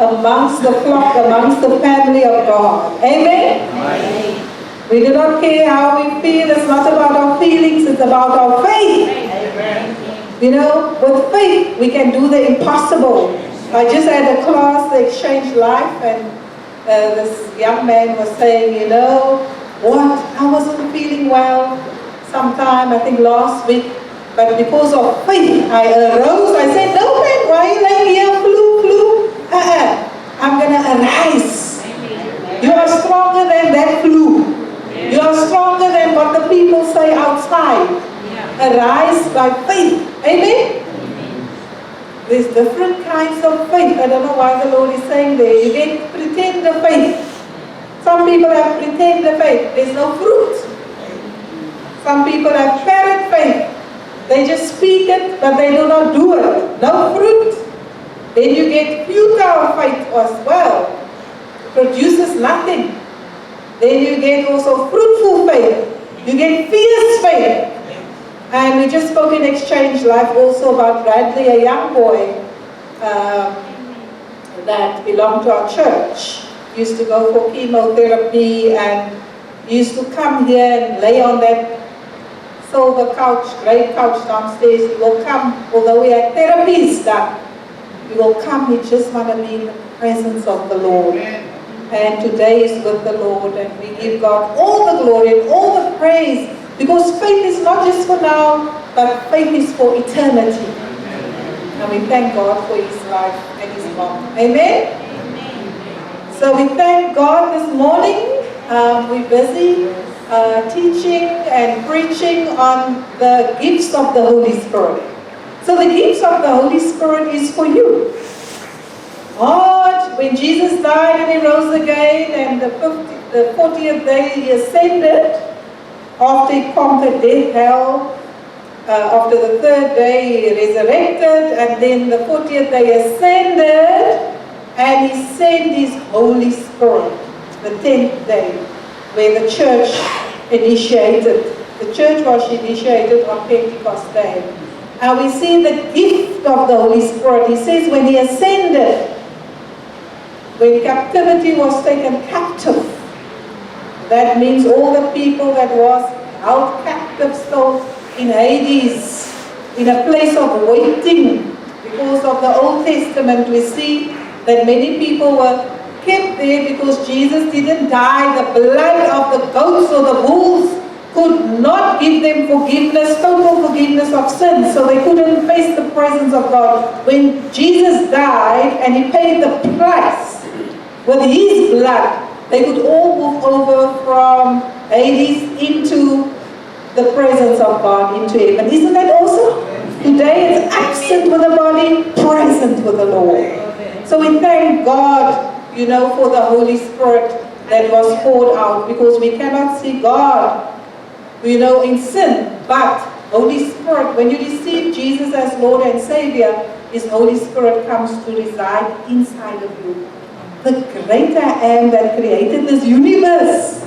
amongst the flock, amongst the family of God. Amen? Amen. We do not care how we feel. It's not about our feelings. It's about our faith. Amen. You know, with faith, we can do the impossible. I just had a class, the Exchange Life, and this young man was saying, you know, what? I wasn't feeling well sometime, I think last week. But because of faith, I arose. I said, no man, why are you laying here? Flu. I'm going to arise. You are stronger than that flu. You are stronger than what the people say outside. Arise by faith. Amen? There's different kinds of faith. I don't know why the Lord is saying there. You get pretender faith. Some people have pretender faith. There's no fruit. Some people have parrot faith. They just speak it, but they do not do it. No fruit. Then you get futile faith as well. Produces nothing. Then you get also fruitful faith. You get fierce faith. And we just spoke in Exchange Life also about Bradley, a young boy that belonged to our church. Used to go for chemotherapy and used to come here and lay on that silver couch, great couch downstairs. He will come, although we had therapies done, he will come, he just want to be in the presence of the Lord. And today is with the Lord, and we give God all the glory and all the praise, because faith is not just for now, but faith is for eternity. And we thank God for his life and his mom. Amen? So we thank God this morning. We're busy teaching and preaching on the gifts of the Holy Spirit. So the gifts of the Holy Spirit is for you. God, when Jesus died and he rose again, and the 40th day he ascended, after he conquered death, hell, after the 3rd day he resurrected, and then the 40th day ascended, and and He sent His Holy Spirit, the 10th day, where the church initiated. The church was initiated on Pentecost Day. And we see the gift of the Holy Spirit. He says when He ascended, when captivity was taken captive, that means all the people that was held captive still in Hades, in a place of waiting. Because of the Old Testament, we see that many people were kept there because Jesus didn't die. The blood of the goats or the bulls could not give them forgiveness, total forgiveness of sins. So they couldn't face the presence of God. When Jesus died and He paid the price with His blood, they could all move over from Hades into the presence of God, into heaven. Isn't that awesome? Today it's absent with the body, present with the Lord. So we thank God, you know, for the Holy Spirit that was poured out, because we cannot see God, you know, in sin. But Holy Spirit, when you receive Jesus as Lord and Savior, His Holy Spirit comes to reside inside of you. The greater I am that created this universe.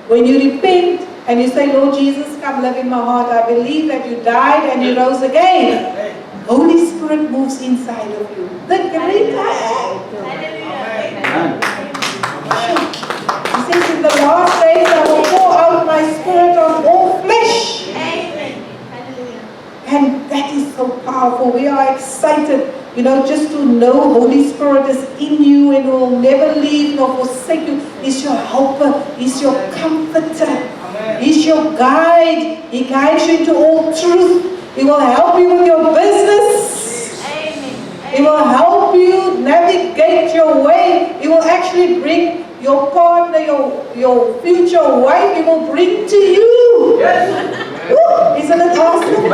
When you repent and you say, Lord Jesus, come live in my heart. I believe that you died and you rose again. Holy Spirit moves inside of you. The greater I am. He says, in the last days I will pour out my Spirit on all flesh. And that is so powerful. We are excited, you know, just to know Holy Spirit is in you and will never leave nor forsake you. He's your helper. He's your comforter. He's your guide. He guides you into all truth. He will help you with your business. He will help you navigate your way. He will actually bring your partner, your future wife, He will bring to you. Ooh, isn't it awesome?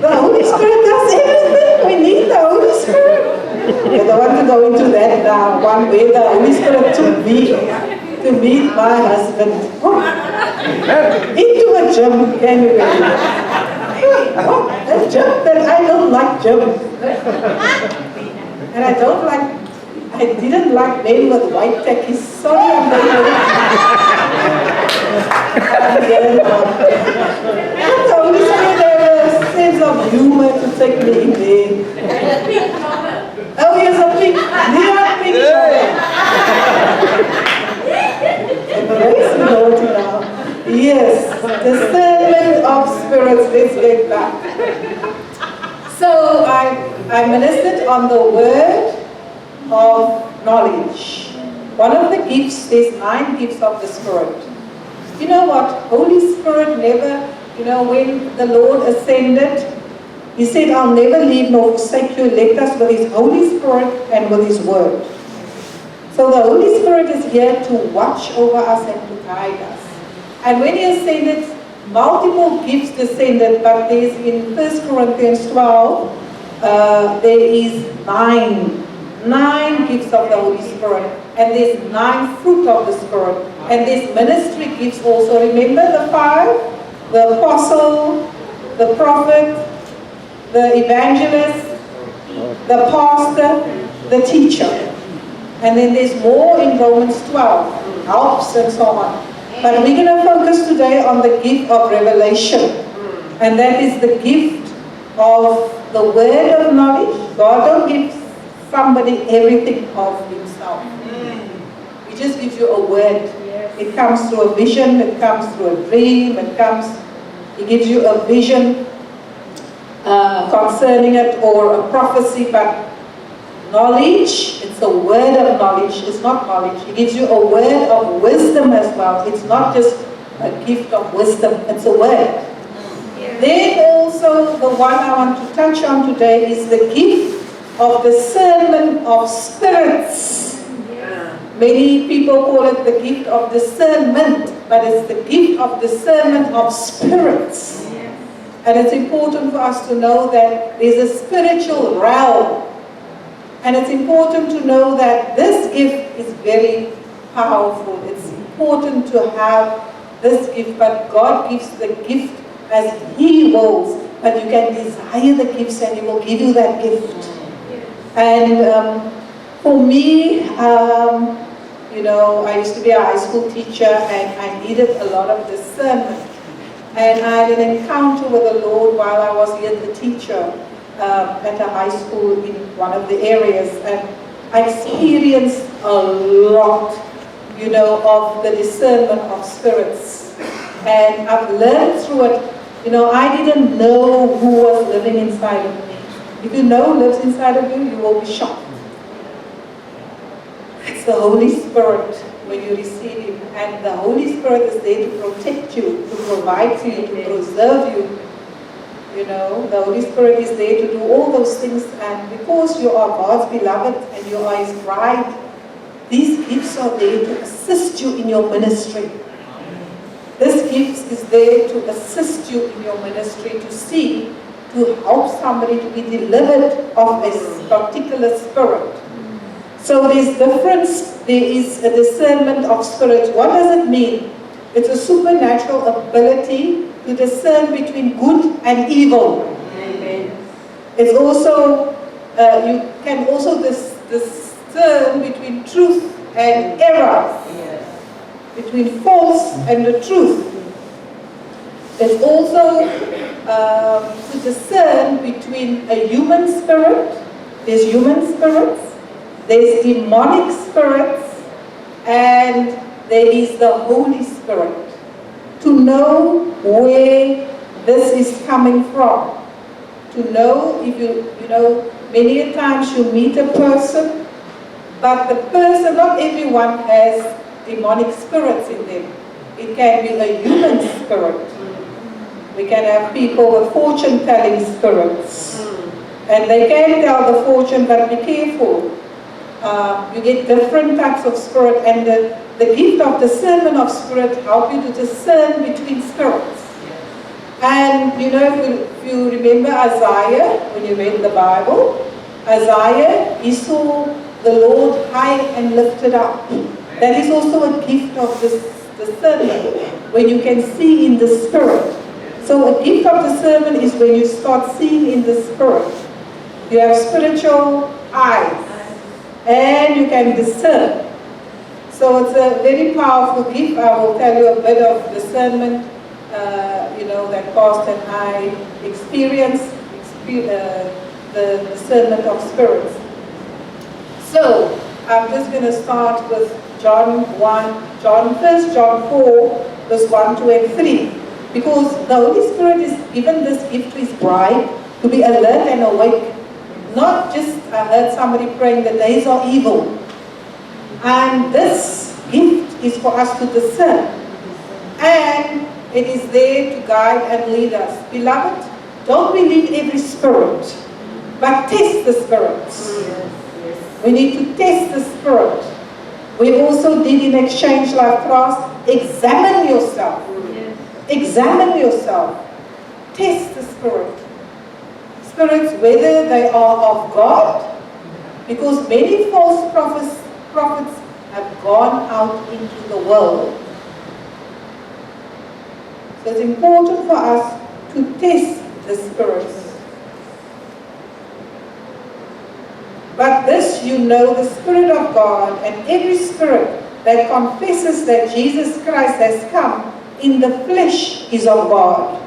The Holy Spirit does everything. We need the Holy Spirit. I don't want to go into that now. One way the Holy Spirit took me to meet my husband. Into a gym, can you imagine? A gym that I don't like gym. And I didn't like men with white tackies. Sorry, I'm not but the Holy Spirit had a sense of humor to take me in there. Oh, yes, a pink. Neon pink Praise the Lord now. Yes, discernment of spirits. Let's get back. So I ministered on the word of knowledge. One of the gifts, there's 9 gifts of the Spirit. You know what? Holy Spirit never, you know, when the Lord ascended, He said, I'll never leave nor forsake you. Left us with His Holy Spirit and with His word. So the Holy Spirit is here to watch over us and to guide us. And when He ascended, multiple gifts descended, but there's in 1 Corinthians 12, there is 9 gifts of the Holy Spirit, and there's 9 fruit of the Spirit, and there's ministry gifts also. Remember the 5? The apostle, the prophet, the evangelist, the pastor, the teacher. And then there's more in Romans 12, helps and so on. But we're going to focus today on the gift of revelation, and that is the gift of the word of knowledge. God don't give somebody everything of Himself. He just gives you a word. It comes through a vision, it comes through a dream, He gives you a vision concerning it, or a prophecy. But knowledge, it's a word of knowledge. It's not knowledge. He gives you a word of wisdom as well. It's not just a gift of wisdom, it's a word. Then also the one I want to touch on today is the gift of discernment of spirits. Many people call it the gift of discernment, but it's the gift of discernment of spirits. And it's important for us to know that there's a spiritual realm. And it's important to know that this gift is very powerful. It's important to have this gift, but God gives the gift as He wills. But you can desire the gifts and He will give you that gift. And For me, you know, I used to be a high school teacher and I needed a lot of discernment. And I had an encounter with the Lord while I was here, the teacher at a high school in one of the areas. And I experienced a lot, you know, of the discernment of spirits. And I've learned through it, you know, I didn't know who was living inside of me. If you know who lives inside of you, you will be shocked. It's the Holy Spirit when you receive Him. And the Holy Spirit is there to protect you, to provide for you, to preserve you. You know, the Holy Spirit is there to do all those things. And because you are God's beloved and you are His bride, these gifts are there to assist you in your ministry. This gift is there to assist you in your ministry, to see, to help somebody to be delivered of a particular spirit. So there's difference, there is a discernment of spirits. What does it mean? It's a supernatural ability to discern between good and evil. Amen. It's also, you can also discern between truth and error. Between false and the truth. There's also to discern between a human spirit, there's human spirits, there's demonic spirits, and there is the Holy Spirit. To know where this is coming from. To know if you know, many a times you meet a person, but the person, not everyone has demonic spirits in them. It can be a human spirit. We can have people with fortune-telling spirits. And they can tell the fortune, but be careful. You get different types of spirit, and the gift of discernment of spirit help you to discern between spirits. And you know, if you remember Isaiah, when you read the Bible, Isaiah, he saw the Lord high and lifted up. That is also a gift of this discernment, when you can see in the spirit. So a gift of discernment is when you start seeing in the spirit. You have spiritual eyes, and you can discern. So it's a very powerful gift. I will tell you a bit of discernment, you know, that Pastor and I experienced, the discernment of spirits. So I'm just going to start with John 1, John 4, verse 1, 2, and 3. Because the Holy Spirit is given this gift to His bride to be alert and awake. Not just, I heard somebody praying, the days are evil. And this gift is for us to discern. And it is there to guide and lead us. Beloved, don't believe every spirit, but test the spirits. We need to test the spirit. We also did in Exchange Life class, examine yourself. Examine yourself. Test the spirit. Spirits, whether they are of God, because many false prophets have gone out into the world. So it's important for us to test the spirits. But this you know, the Spirit of God, and every spirit that confesses that Jesus Christ has come in the flesh is of God.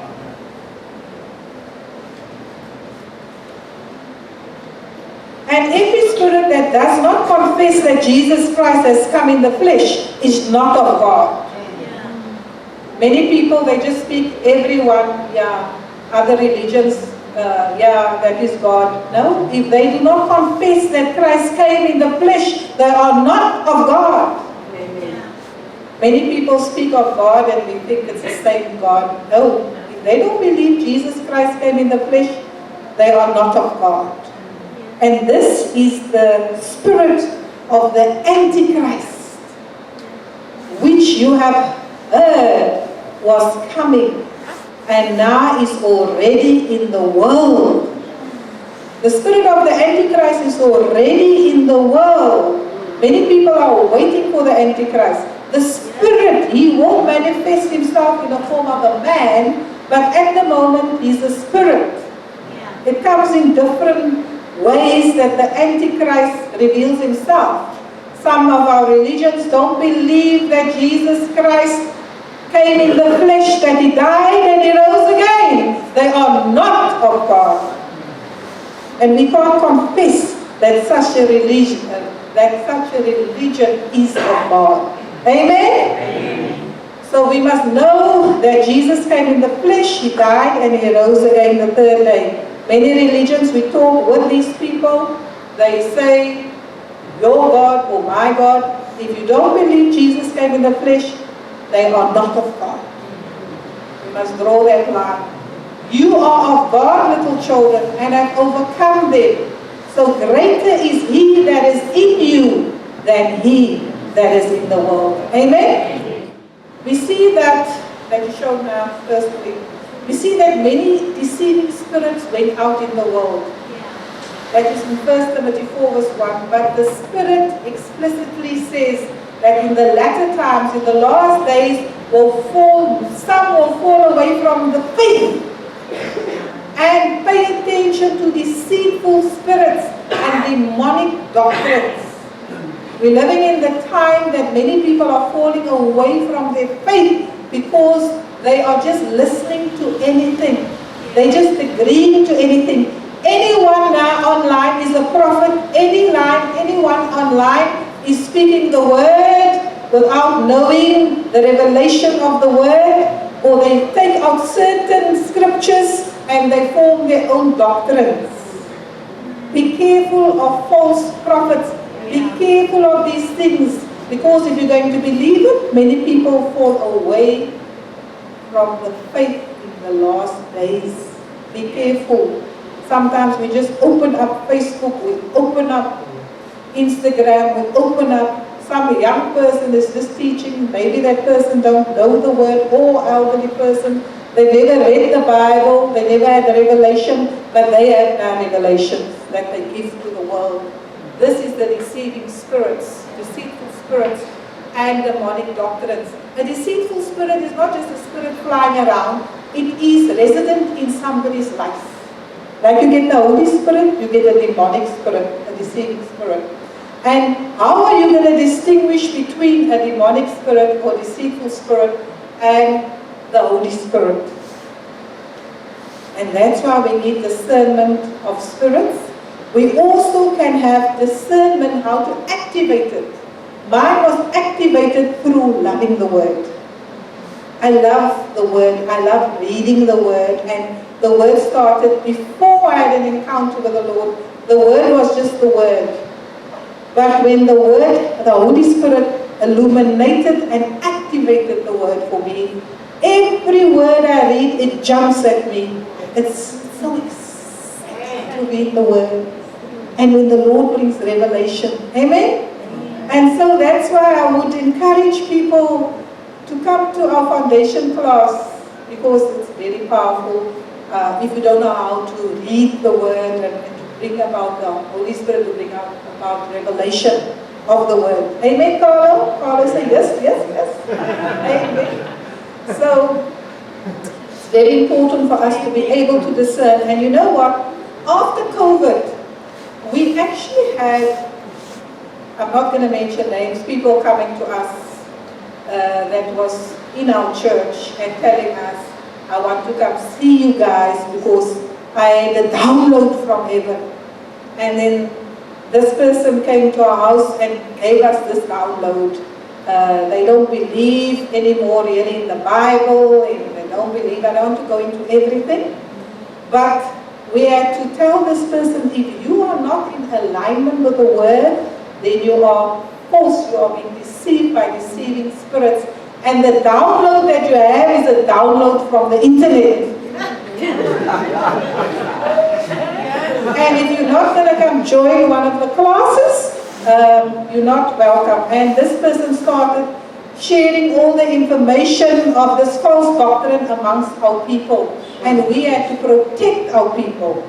And every spirit that does not confess that Jesus Christ has come in the flesh is not of God. Many people, they just speak everyone, other religions, that is God. No, if they do not confess that Christ came in the flesh, they are not of God. Many people speak of God and we think it's the same God. No, if they don't believe Jesus Christ came in the flesh, they are not of God. And this is the spirit of the Antichrist, which you have heard was coming and now is already in the world. The spirit of the Antichrist is already in the world. Many people are waiting for the Antichrist. The spirit, he will manifest himself in the form of a man, but at the moment he's a spirit. It comes in different ways that the Antichrist reveals himself. Some of our religions don't believe that Jesus Christ came in the flesh, that he died and he rose again. They are not of God. And we can't confess that such a religion is of God. Amen? Amen? So we must know that Jesus came in the flesh, he died and he rose again the third day. Many religions, we talk with these people, they say, your God or my God. If you don't believe Jesus came in the flesh, they are not of God. We must draw that line. You are of God, little children, and have overcome them. So greater is he that is in you than he that is in the world. Amen? We see that you showed now, firstly, we see that many deceiving spirits went out in the world. That is in 1 Timothy 4 verse 1. But the Spirit explicitly says that in the latter times, in the last days, some will fall away from the faith and pay attention to deceitful spirits and demonic doctrines. We're living in the time that many people are falling away from their faith because they are just listening to anything. They just agreeing to anything. Anyone now online is a prophet. Anyone online is speaking the word without knowing the revelation of the word, or they take out certain scriptures and they form their own doctrines. Be careful of false prophets. Be careful of these things, because if you're going to believe it, many people fall away from the faith in the last days. Be careful. Sometimes we just open up Facebook, we open up Instagram, we open up, some young person is just teaching, maybe that person don't know the word, or elderly person, they never read the Bible, they never had the revelation, but they have now revelations that they give to the world. This is the deceiving spirits, deceitful spirits and demonic doctrines. A deceitful spirit is not just a spirit flying around, it is resident in somebody's life. Like you get the Holy Spirit, you get a demonic spirit, a deceiving spirit. And how are you going to distinguish between a demonic spirit or deceitful spirit and the Holy Spirit? And that's why we need discernment of spirits. We also can have discernment how to activate it. Mine was activated through loving the Word. I love the Word. I love reading the Word. And the Word started before I had an encounter with the Lord. The Word was just the Word. But when the Word, the Holy Spirit illuminated and activated the Word for me, every word I read, it jumps at me. It's so exciting to read the Word. And when the Lord brings revelation. Amen? And so that's why I would encourage people to come to our foundation class, because it's very powerful. If you don't know how to read the Word and to bring about the Holy Spirit to bring out about revelation of the Word. Amen, Carlo? Carlo say yes, yes, yes. Amen. So it's very important for us to be able to discern. And you know what? After COVID, we actually had, I'm not going to mention names, people coming to us that was in our church and telling us, I want to come see you guys because I had a download from heaven. And then this person came to our house and gave us this download. They don't believe anymore really in the Bible, and they don't believe, I don't want to go into everything. But we had to tell this person, if you are not in alignment with the Word, then you are false, you are being deceived by deceiving spirits. And the download that you have is a download from the internet. And if you're not going to come join one of the classes, you're not welcome. And this person started sharing all the information of this false doctrine amongst our people. And we had to protect our people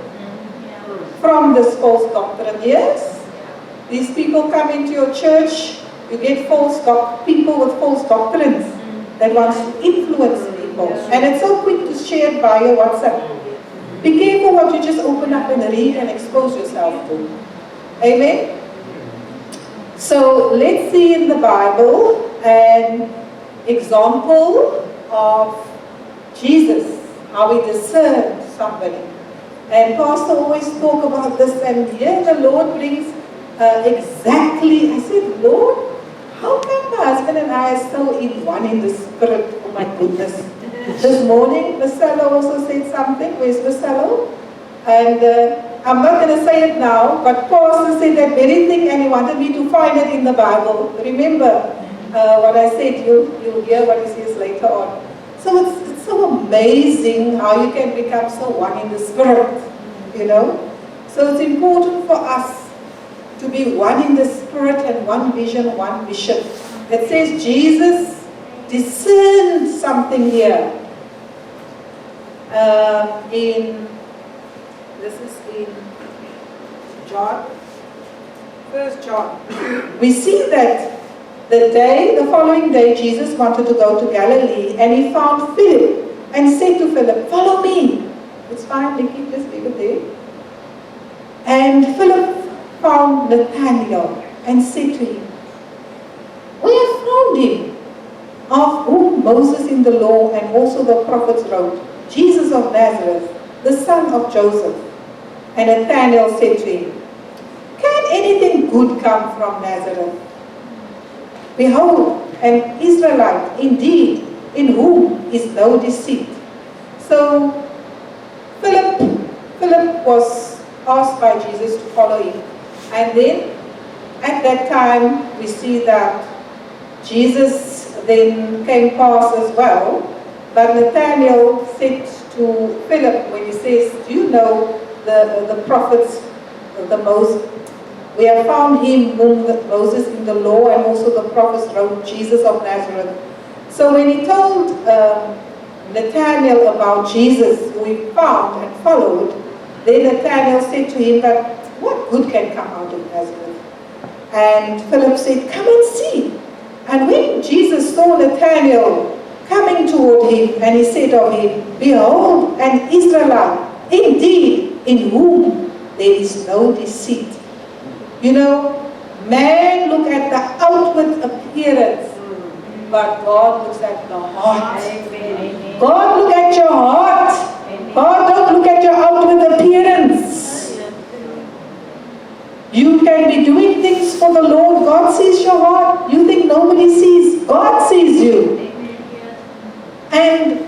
from this false doctrine. Yes? These people come into your church, you get people with false doctrines that wants to influence people. And it's so quick to share it via WhatsApp. Be careful what you just open up and read and expose yourself to. Amen? So let's see in the Bible an example of Jesus, how he discerned somebody. And Pastor always talk about this, and here the Lord brings exactly, I said, Lord, how come my husband and I are so in one in the spirit? Oh my goodness. This morning, Marcelo also said something. Where's Marcelo? And I'm not going to say it now, but Pastor said that very thing and he wanted me to find it in the Bible. Remember what I said, you'll hear what he says later on. So it's so amazing how you can become so one in the spirit, you know. So it's important for us to be one in the spirit and one vision, one mission. It says Jesus discerned something here. This is in John, 1 John. We see that the following day, Jesus wanted to go to Galilee, and he found Philip and said to Philip, follow me. It's fine, Nikki, just leave it there. And Philip found Nathanael and said to him, we have found him, of whom Moses in the law and also the prophets wrote, Jesus of Nazareth, the son of Joseph. And Nathanael said to him, can anything good come from Nazareth? Behold, an Israelite indeed, in whom is no deceit. So Philip was asked by Jesus to follow him. And then at that time we see that Jesus then came past as well. But Nathanael said to Philip when he says, do you know the prophets, the Moses? We have found him whom Moses in the law and also the prophets wrote, Jesus of Nazareth. So when he told Nathanael about Jesus, who he found and followed, then Nathanael said to him that, what good can come out of Nazareth? And Philip said, come and see. And when Jesus saw Nathanael coming toward him, and he said of him, behold, an Israelite, indeed, in whom there is no deceit. You know, man look at the outward appearance, but God looks at the heart. God look at your heart. God don't look at your outward appearance. You can be doing things for the Lord. God sees your heart. You think nobody sees. God sees you. And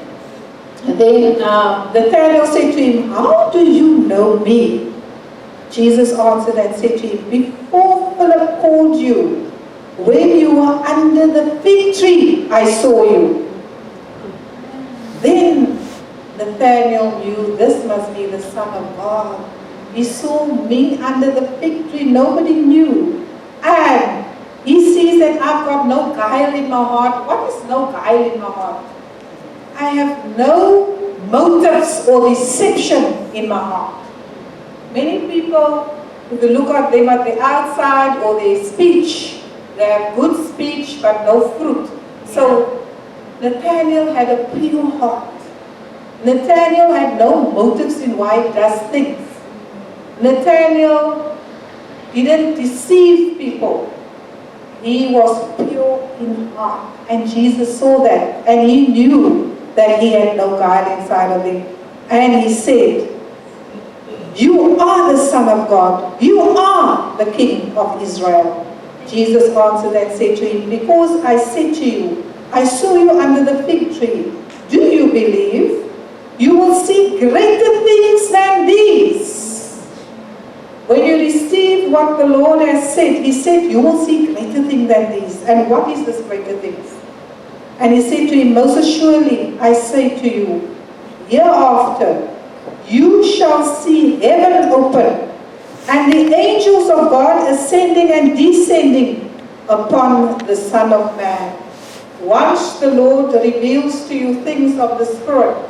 then Nathanael said to him, how do you know me? Jesus answered and said to him, before Philip called you, when you were under the fig tree, I saw you. Then Nathanael knew this must be the Son of God. He saw me under the fig tree, nobody knew. And he sees that I've got no guile in my heart. What is no guile in my heart? I have no motives or deception in my heart. Many people, if you look at them at the outside or their speech, they have good speech but no fruit. So Nathanael had a pure heart. Nathanael had no motives in why he does things. Nathanael didn't deceive people. He was pure in heart. And Jesus saw that. And he knew that he had no guile inside of him. And he said, you are the Son of God. You are the King of Israel. Jesus answered and said to him, because I said to you, I saw you under the fig tree. Do you believe? You will see greater things than these. When you receive what the Lord has said, he said, you will see greater things than these. And what is this greater things? And he said to him, most assuredly, I say to you, hereafter, you shall see heaven open, and the angels of God ascending and descending upon the Son of Man. Once the Lord reveals to you things of the Spirit,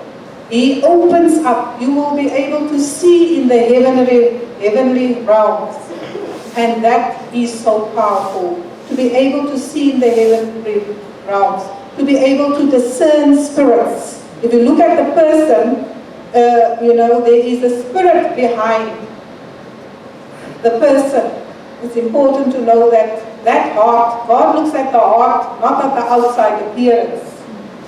he opens up. You will be able to see in the heavenly realms. And that is so powerful. To be able to see in the heavenly realms. To be able to discern spirits. If you look at the person, there is a spirit behind the person. It's important to know that heart, God looks at the heart, not at the outside appearance.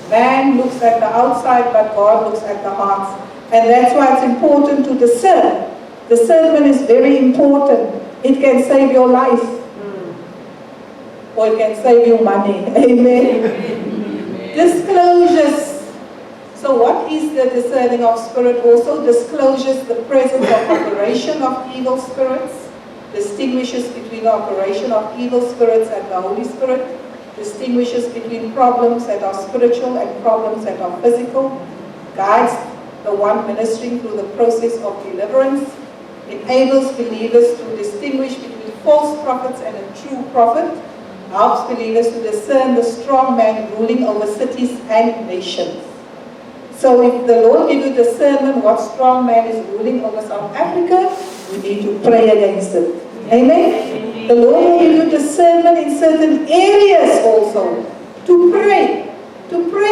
Man looks at the outside, but God looks at the heart. And that's why it's important to discern. Discernment is very important. It can save your life. Or it can save you money. Amen. Disclosures. So what is the discerning of spirit? Also discloses the presence of operation of evil spirits, distinguishes between the operation of evil spirits and the Holy Spirit, distinguishes between problems that are spiritual and problems that are physical, guides the one ministering through the process of deliverance, enables believers to distinguish between false prophets and a true prophet, helps believers to discern the strong man ruling over cities and nations. So if the Lord gives you discernment what strong man is ruling over South Africa, we need to pray against it. Amen? The Lord will give you discernment in certain areas also. To pray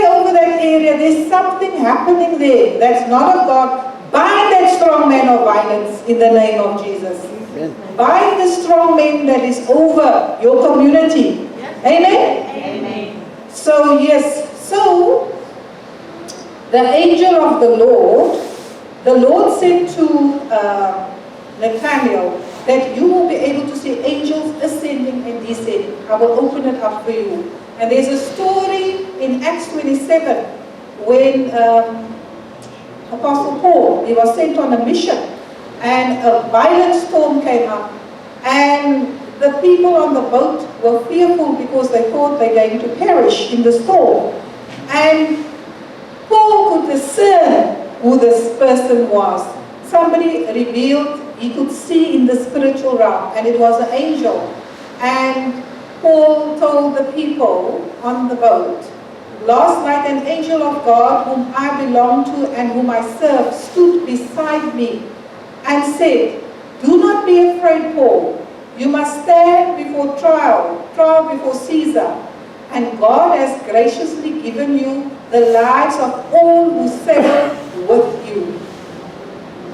over that area. There's something happening there that's not of God. Bind that strong man of violence in the name of Jesus. Amen. Bind the strong man that is over your community. Amen? Amen. So yes, the angel of the Lord said to Nathanael that you will be able to see angels ascending and descending. I will open it up for you. And there's a story in Acts 27 when Apostle Paul, he was sent on a mission and a violent storm came up and the people on the boat were fearful because they thought they're going to perish in the storm. And Paul could discern who this person was. Somebody revealed, he could see in the spiritual realm, and it was an angel. And Paul told the people on the boat, last night an angel of God whom I belong to and whom I serve stood beside me and said, do not be afraid, Paul. You must stand before trial before Caesar. And God has graciously given you the lives of all who sail with you.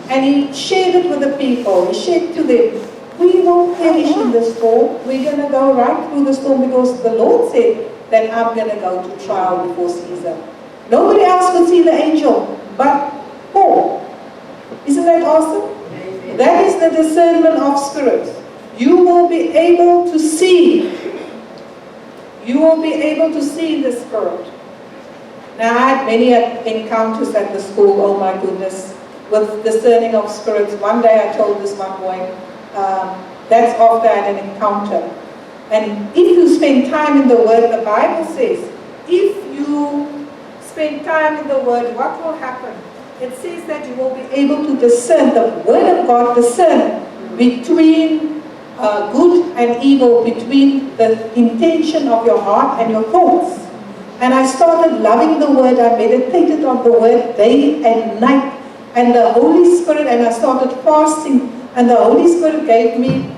And he shared it with the people. He said to them, we won't perish in the storm. We're going to go right through the storm because the Lord said that I'm going to go to trial before Caesar. Nobody else could see the angel but Paul. Isn't that awesome? That is the discernment of spirit. You will be able to see. You will be able to see the spirit. Now, I had many encounters at the school, oh my goodness, with discerning of spirits. One day I told this one boy, that's after I had an encounter. And if you spend time in the Word, the Bible says, if you spend time in the Word, what will happen? It says that you will be able to discern, the Word of God discern between good and evil, between the intention of your heart and your thoughts. And I started loving the Word. I meditated on the Word day and night. And the Holy Spirit, and I started fasting. And the Holy Spirit gave me,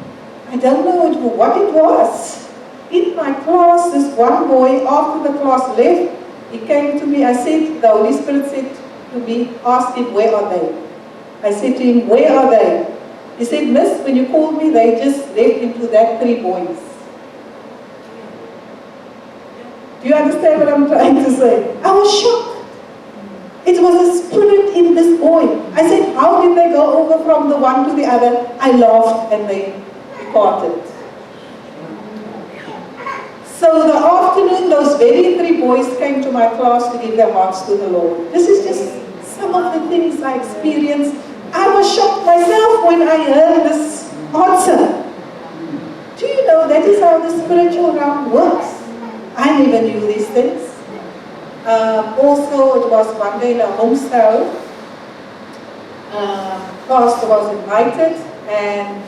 I don't know what it was. In my class, this one boy, after the class left, he came to me. I said, the Holy Spirit said to me, ask him, where are they? I said to him, where are they? He said, Miss, when you called me, they just left into that 3 boys. Do you understand what I'm trying to say? I was shocked. It was a spirit in this boy. I said, how did they go over from the one to the other? I laughed and they departed. So the afternoon, those very 3 boys came to my class to give their hearts to the Lord. This is just some of the things I experienced. I was shocked myself when I heard this answer. Do you know that is how the spiritual realm works? I never knew these things. Also, it was one day in a homestyle. Pastor was invited, and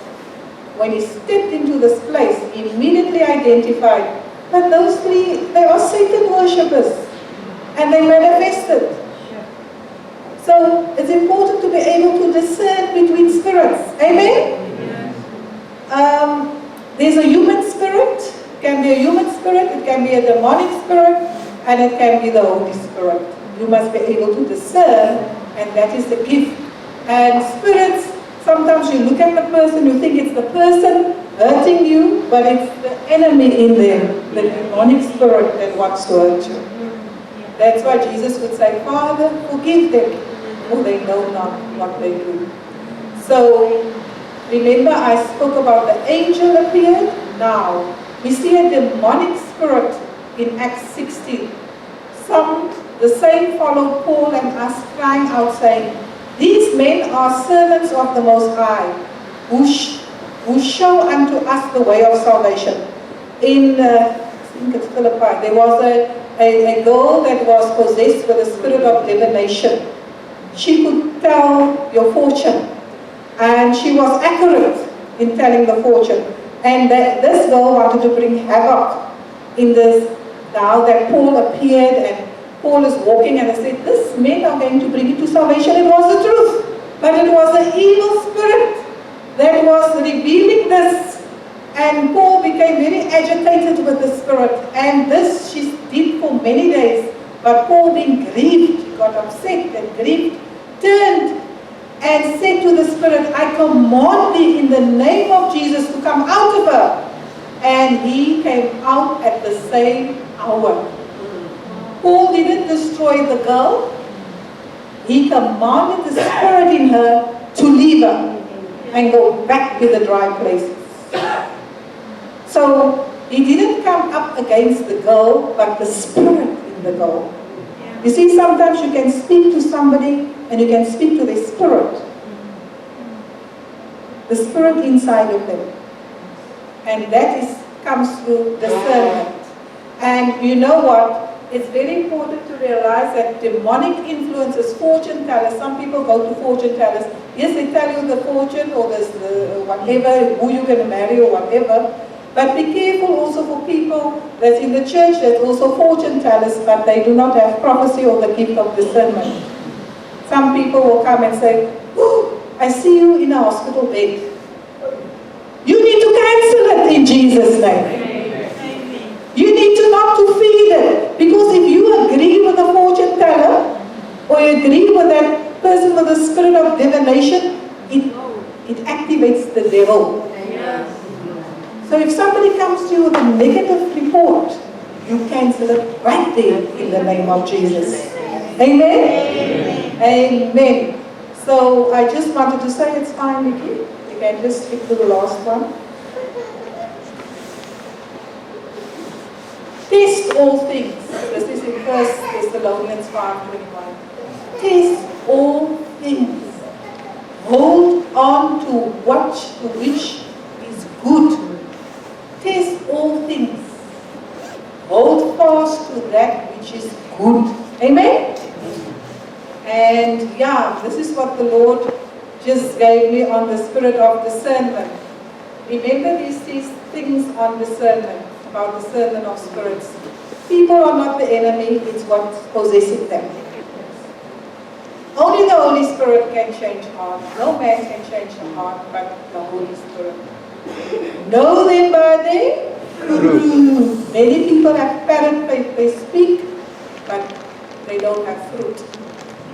when he stepped into this place, he immediately identified that those 3, they are Satan worshippers, and they manifested. So it's important to be able to discern between spirits. Amen? There's a human spirit. It can be a human spirit, it can be a demonic spirit, and it can be the Holy Spirit. You must be able to discern and that is the gift. And spirits, sometimes you look at the person, you think it's the person hurting you, but it's the enemy in them, the demonic spirit that wants to hurt you. That's why Jesus would say, Father, forgive them, for they know not what they do. So, remember I spoke about the angel appeared? Now, we see a demonic spirit in Acts 16. The same followed Paul and us, crying out, saying, these men are servants of the Most High, who show unto us the way of salvation. In, I think it's Philippi, there was a girl that was possessed with a spirit of divination. She could tell your fortune, and she was accurate in telling the fortune. And this girl wanted to bring havoc in this. Now that Paul appeared and Paul is walking, and they said, this men are going to bring you to salvation. It was the truth, but it was an evil spirit that was revealing this. And Paul became very agitated with the spirit, and this she did for many days. But Paul, being grieved, he got upset and grieved, turned and said to the spirit, I command thee in the name of Jesus to come out of her. And he came out at the same hour. Paul didn't destroy the girl. He commanded the spirit in her to leave her and go back to the dry places. So he didn't come up against the girl, but the spirit in the girl. You see, sometimes you can speak to somebody and you can speak to their spirit. The spirit inside of them. And that comes through discernment. And you know what? It's very important to realize that demonic influences, fortune tellers, some people go to fortune tellers. Yes, they tell you the fortune or the whatever, who you're going to marry or whatever. But be careful also for people that's in the church that's also fortune tellers, but they do not have prophecy or the gift of discernment. Some people will come and say, oh, I see you in a hospital bed. You need to cancel it in Jesus' name. You need to not to feed it. Because if you agree with a fortune teller, or you agree with that person with the spirit of divination, it activates the devil. So if somebody comes to you with a negative report, you cancel it right there in the name of Jesus. Amen? Amen. So I just wanted to say it's fine, Nikki. You can just skip to the last one. Test all things. This is in 1 Thessalonians 5:21. Test all things. Hold on to which is good. Test all things. Hold fast to that which is good. Amen? And yeah, this is what the Lord just gave me on the spirit of discernment. Remember these things on discernment, about discernment of spirits. People are not the enemy, it's what's possessing them. Only the Holy Spirit can change heart. No man can change the heart but the Holy Spirit. Know them by their fruit. Many people have parrot faith, they speak, but they don't have fruit.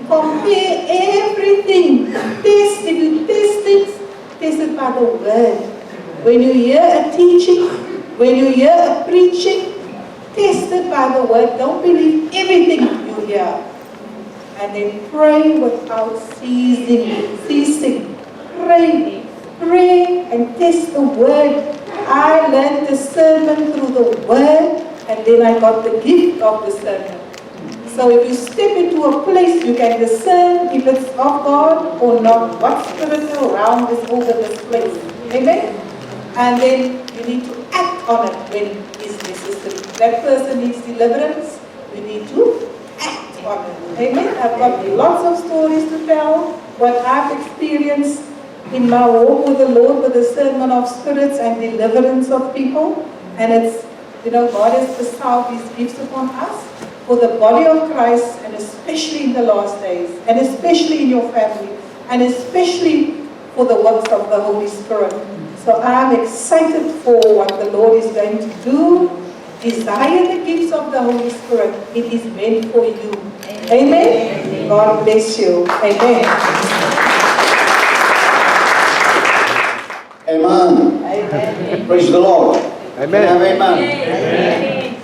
Compare everything. Test, if you test things, test it by the word. When you hear a teaching, when you hear a preaching, test it by the word. Don't believe everything you hear. And then pray without ceasing. Pray and test the word. I learned discernment through the word, and then I got the gift of discernment. So if you step into a place, you can discern if it's of God or not. What spiritual realm is over this place. Amen? And then you need to act on it when it's necessary. That person needs deliverance, you need to act on it. Amen? I've got lots of stories to tell, what I've experienced in my walk with the Lord, with discernment of spirits and deliverance of people. And it's, God has bestowed these gifts upon us for the body of Christ, and especially in the last days, and especially in your family, and especially for the works of the Holy Spirit. So I'm excited for what the Lord is going to do, desire the gifts of the Holy Spirit, it is meant for you. Amen? God bless you. Amen. Amen. Praise the Lord. Amen. Amen.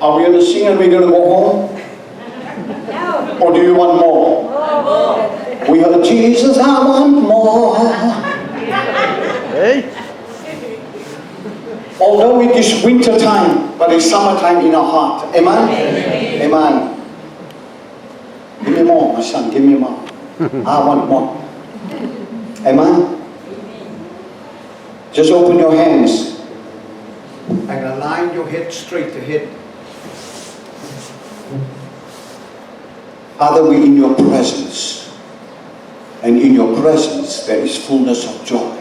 Are we going to sing and we're going to go home? Or do you want more? We heard Jesus, I want more. Hey. Although it is winter time, but it's summertime in our heart. Amen? Amen. Give me more, my son. Give me more. I want more. Amen? Just open your hands and align your head straight ahead. Father, we're in your presence. And in your presence there is fullness of joy.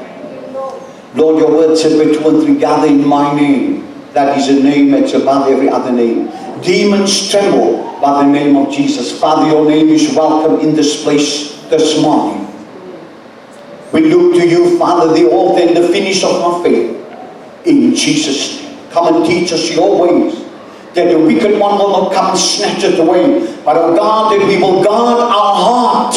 Lord, your word said where 2 and 3 gather in my name. That is a name that's above every other name. Demons tremble by the name of Jesus. Father, your name is welcome in this place this morning. We look to you, Father, the author and the finisher of our faith. In Jesus' name. Come and teach us your ways. That the wicked one will not come and snatch it away. But, oh God, that we will guard our heart.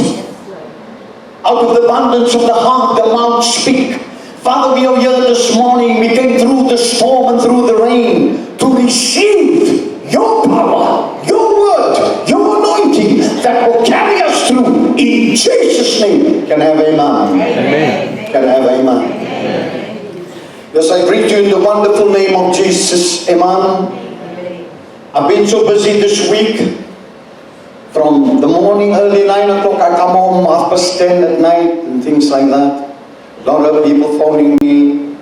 Out of the abundance of the heart, the mouth speak. Father, we are here this morning. We came through the storm and through the rain to receive your power, your word, your anointing that will carry us through. In Jesus' name. Can I have amen? Amen. Can I have amen? Yes, I greet you in the wonderful name of Jesus. Amen. I've been so busy this week. From the morning, early 9 o'clock, I come home 10:30 at night and things like that. A lot of people phoning me.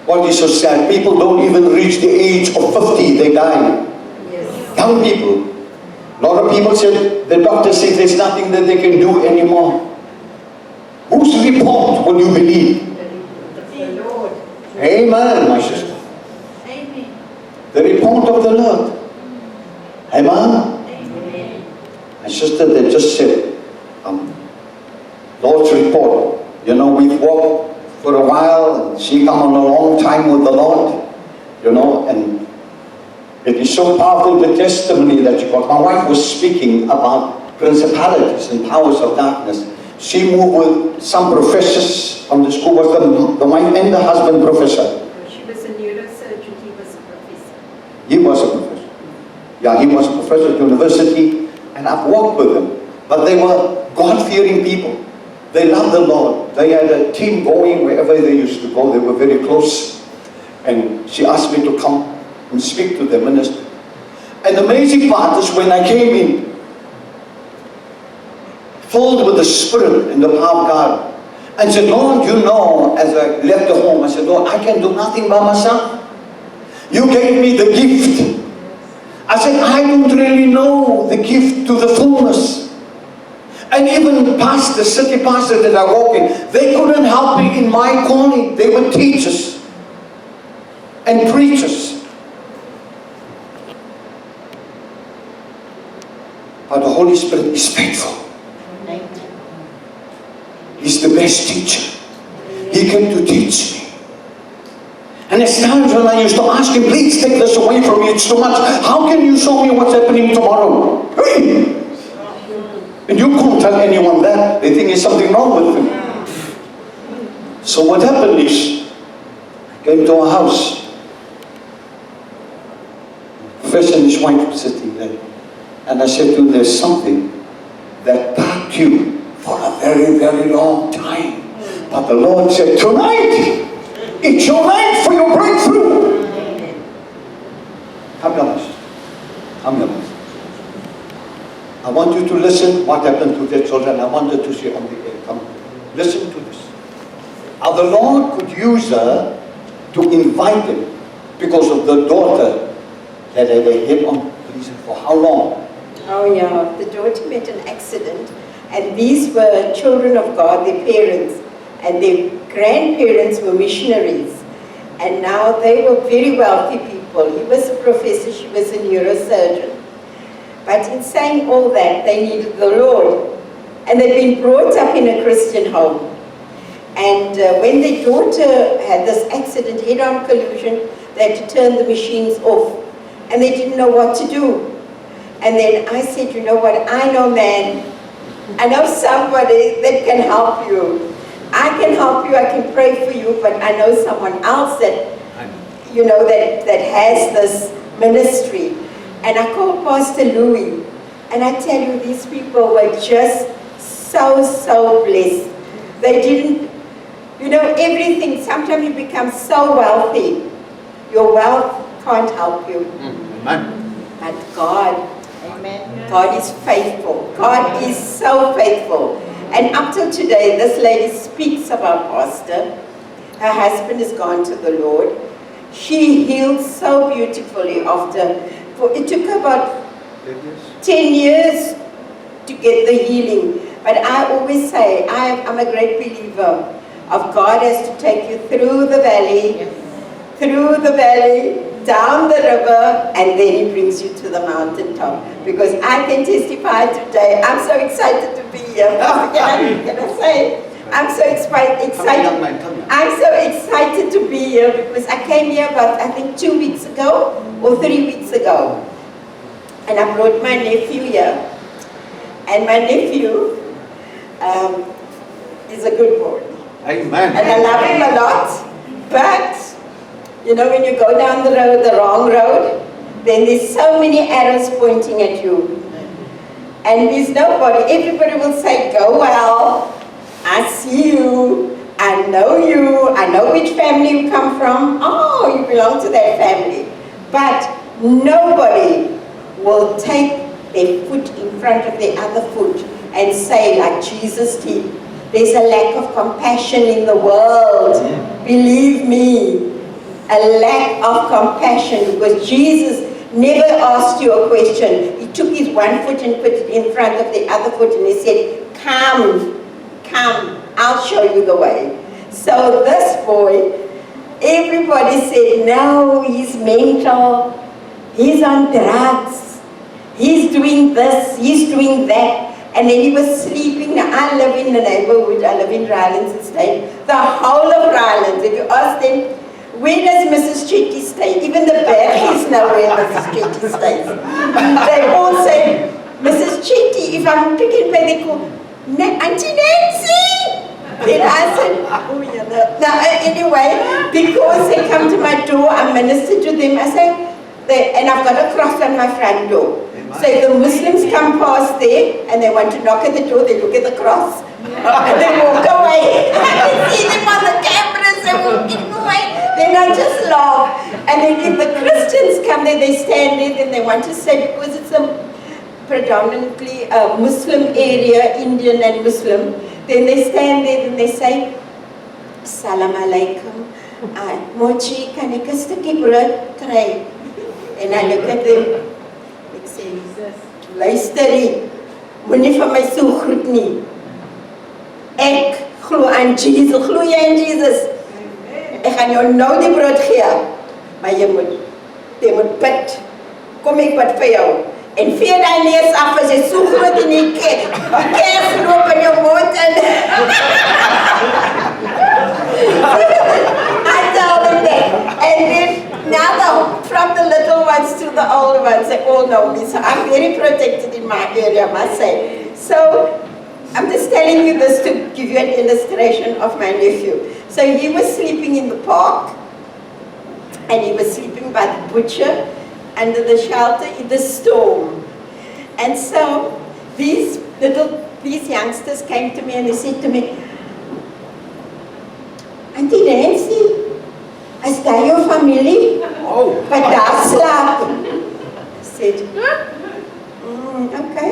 What is so sad? People don't even reach the age of 50, they die. Yes. Young people. A lot of people said, the doctor said there's nothing that they can do anymore. Whose report will you believe? The Lord. Amen, my sister. Amen. The report of the Lord. Amen. My sister, they just said, Lord's report. You know, we've walked for a while, and she come on a long time with the Lord, you know, and it is so powerful, the testimony that you got. My wife was speaking about principalities and powers of darkness. She moved with some professors from the school. Was the wife and the husband professor? She was a neurosurgeon, he was a professor. He was a professor. Yeah, he was a professor at university, and I've walked with them. But they were God-fearing people. They loved the Lord. They had a team going wherever they used to go. They were very close. And she asked me to come and speak to them. And the amazing part is when I came in, filled with the Spirit and the power of God, and said, Lord, you know, as I left the home, I said, Lord, I can do nothing by myself. You gave me the gift. I said, I don't really know the gift to the fullness. And even pastors, city pastors that I walk in, they couldn't help me in my calling. They were teachers and preachers. But the Holy Spirit is faithful. He's the best teacher. He came to teach me. And there's times when I used to ask him, please take this away from me, it's too much. How can you show me what's happening tomorrow? Hey! And you can't tell anyone that. They think there's something wrong with them. So what happened is, I came to our house. Professor and his wife were sitting there. And I said to him, there's something that packed you for a very, very long time. But the Lord said, tonight, it's your night for your breakthrough. Come here, come here. I want you to listen what happened to their children. I wanted to say on the air. Come, listen to this. How the Lord could use her to invite them because of the daughter that had a head-on collision for how long? Oh yeah, the daughter met an accident, and these were children of God, their parents, and their grandparents were missionaries. And now they were very wealthy people. He was a professor, she was a neurosurgeon. But in saying all that, they needed the Lord. And they'd been brought up in a Christian home. And when their daughter had this accident, head-on collision, they had to turn the machines off. and they didn't know what to do. And then I said, you know what, I know man, I know somebody that can help you. I can help you, I can pray for you, but I know someone else that, you know, that has this ministry. And I called Pastor Louis, and I tell you, these people were just so blessed. They didn't, you know, everything, sometimes you become so wealthy, your wealth can't help you. Amen. But God, Amen. God is faithful. God is so faithful. And up till today, this lady speaks about Pastor. Her husband has gone to the Lord. She healed so beautifully after, it took her about 10 years to get the healing. But I always say, I'm a great believer of God has to take you through the valley, down the river, and then He brings you to the mountaintop. Because I can testify today, I'm so excited to be here. Can I say? I'm so excited. I'm so excited to be here because I came here about, I think, 2 weeks ago or 3 weeks ago. And I brought my nephew here. And my nephew is a good boy. Amen. And I love him a lot. But, you know, when you go down the road, the wrong road, then there's so many arrows pointing at you. And there's nobody. Everybody will say, go well. I see you. I know you. I know which family you come from. Oh, you belong to that family. But nobody will take their foot in front of the other foot and say, like Jesus did, there's a lack of compassion in the world. Believe me, a lack of compassion, because Jesus never asked you a question. He took his one foot and put it in front of the other foot and he said, come, I'll show you the way. So this boy, everybody said, no, he's mental, he's on drugs, he's doing this, he's doing that. And then he was sleeping. Now I live in the neighborhood, I live in Rylands Estate. The whole of Rylands, if you ask them, where does Mrs. Chetty stay? Even the baddies know where Mrs. Chetty stays. They all say, Mrs. Chetty, if I'm picking by the call, Auntie Nancy! Then I said, oh yeah, no. Now anyway, because they come to my door, I minister to them, I say, and I've got a cross on my front door. So if the Muslims come past there and they want to knock at the door, they look at the cross and they walk away. I can see them on the cameras, they're walking away. Then I just laugh. And then if the Christians come there, they stand there, then they want to say, because it's a predominantly a Muslim area, Indian and Muslim, then they stand there and they say, Salam alaikum. Mochi, kan ek 'n stukkie brood kry? And I look at them. Ek sê, luister, moenie vir my so groet nie. Ek glo aan Jesus. Glo jy in Jesus? Ek gaan jou nou die brood gee. Maar jy moet bid. Kom ek bid vir jou. En vee daai neus af as jy so groot in die kers loop in jou mond en I tell them that. And then now from the little ones to the old ones, they all know me. So I'm very protected in my area, I must say. So I'm just telling you this to give you an illustration of my nephew. So he was sleeping in the park, and he was sleeping by the butcher under the shelter in the storm. And so these youngsters came to me and they said to me, Auntie Nancy, is that your family? Oh. But daar slaap. I said, okay.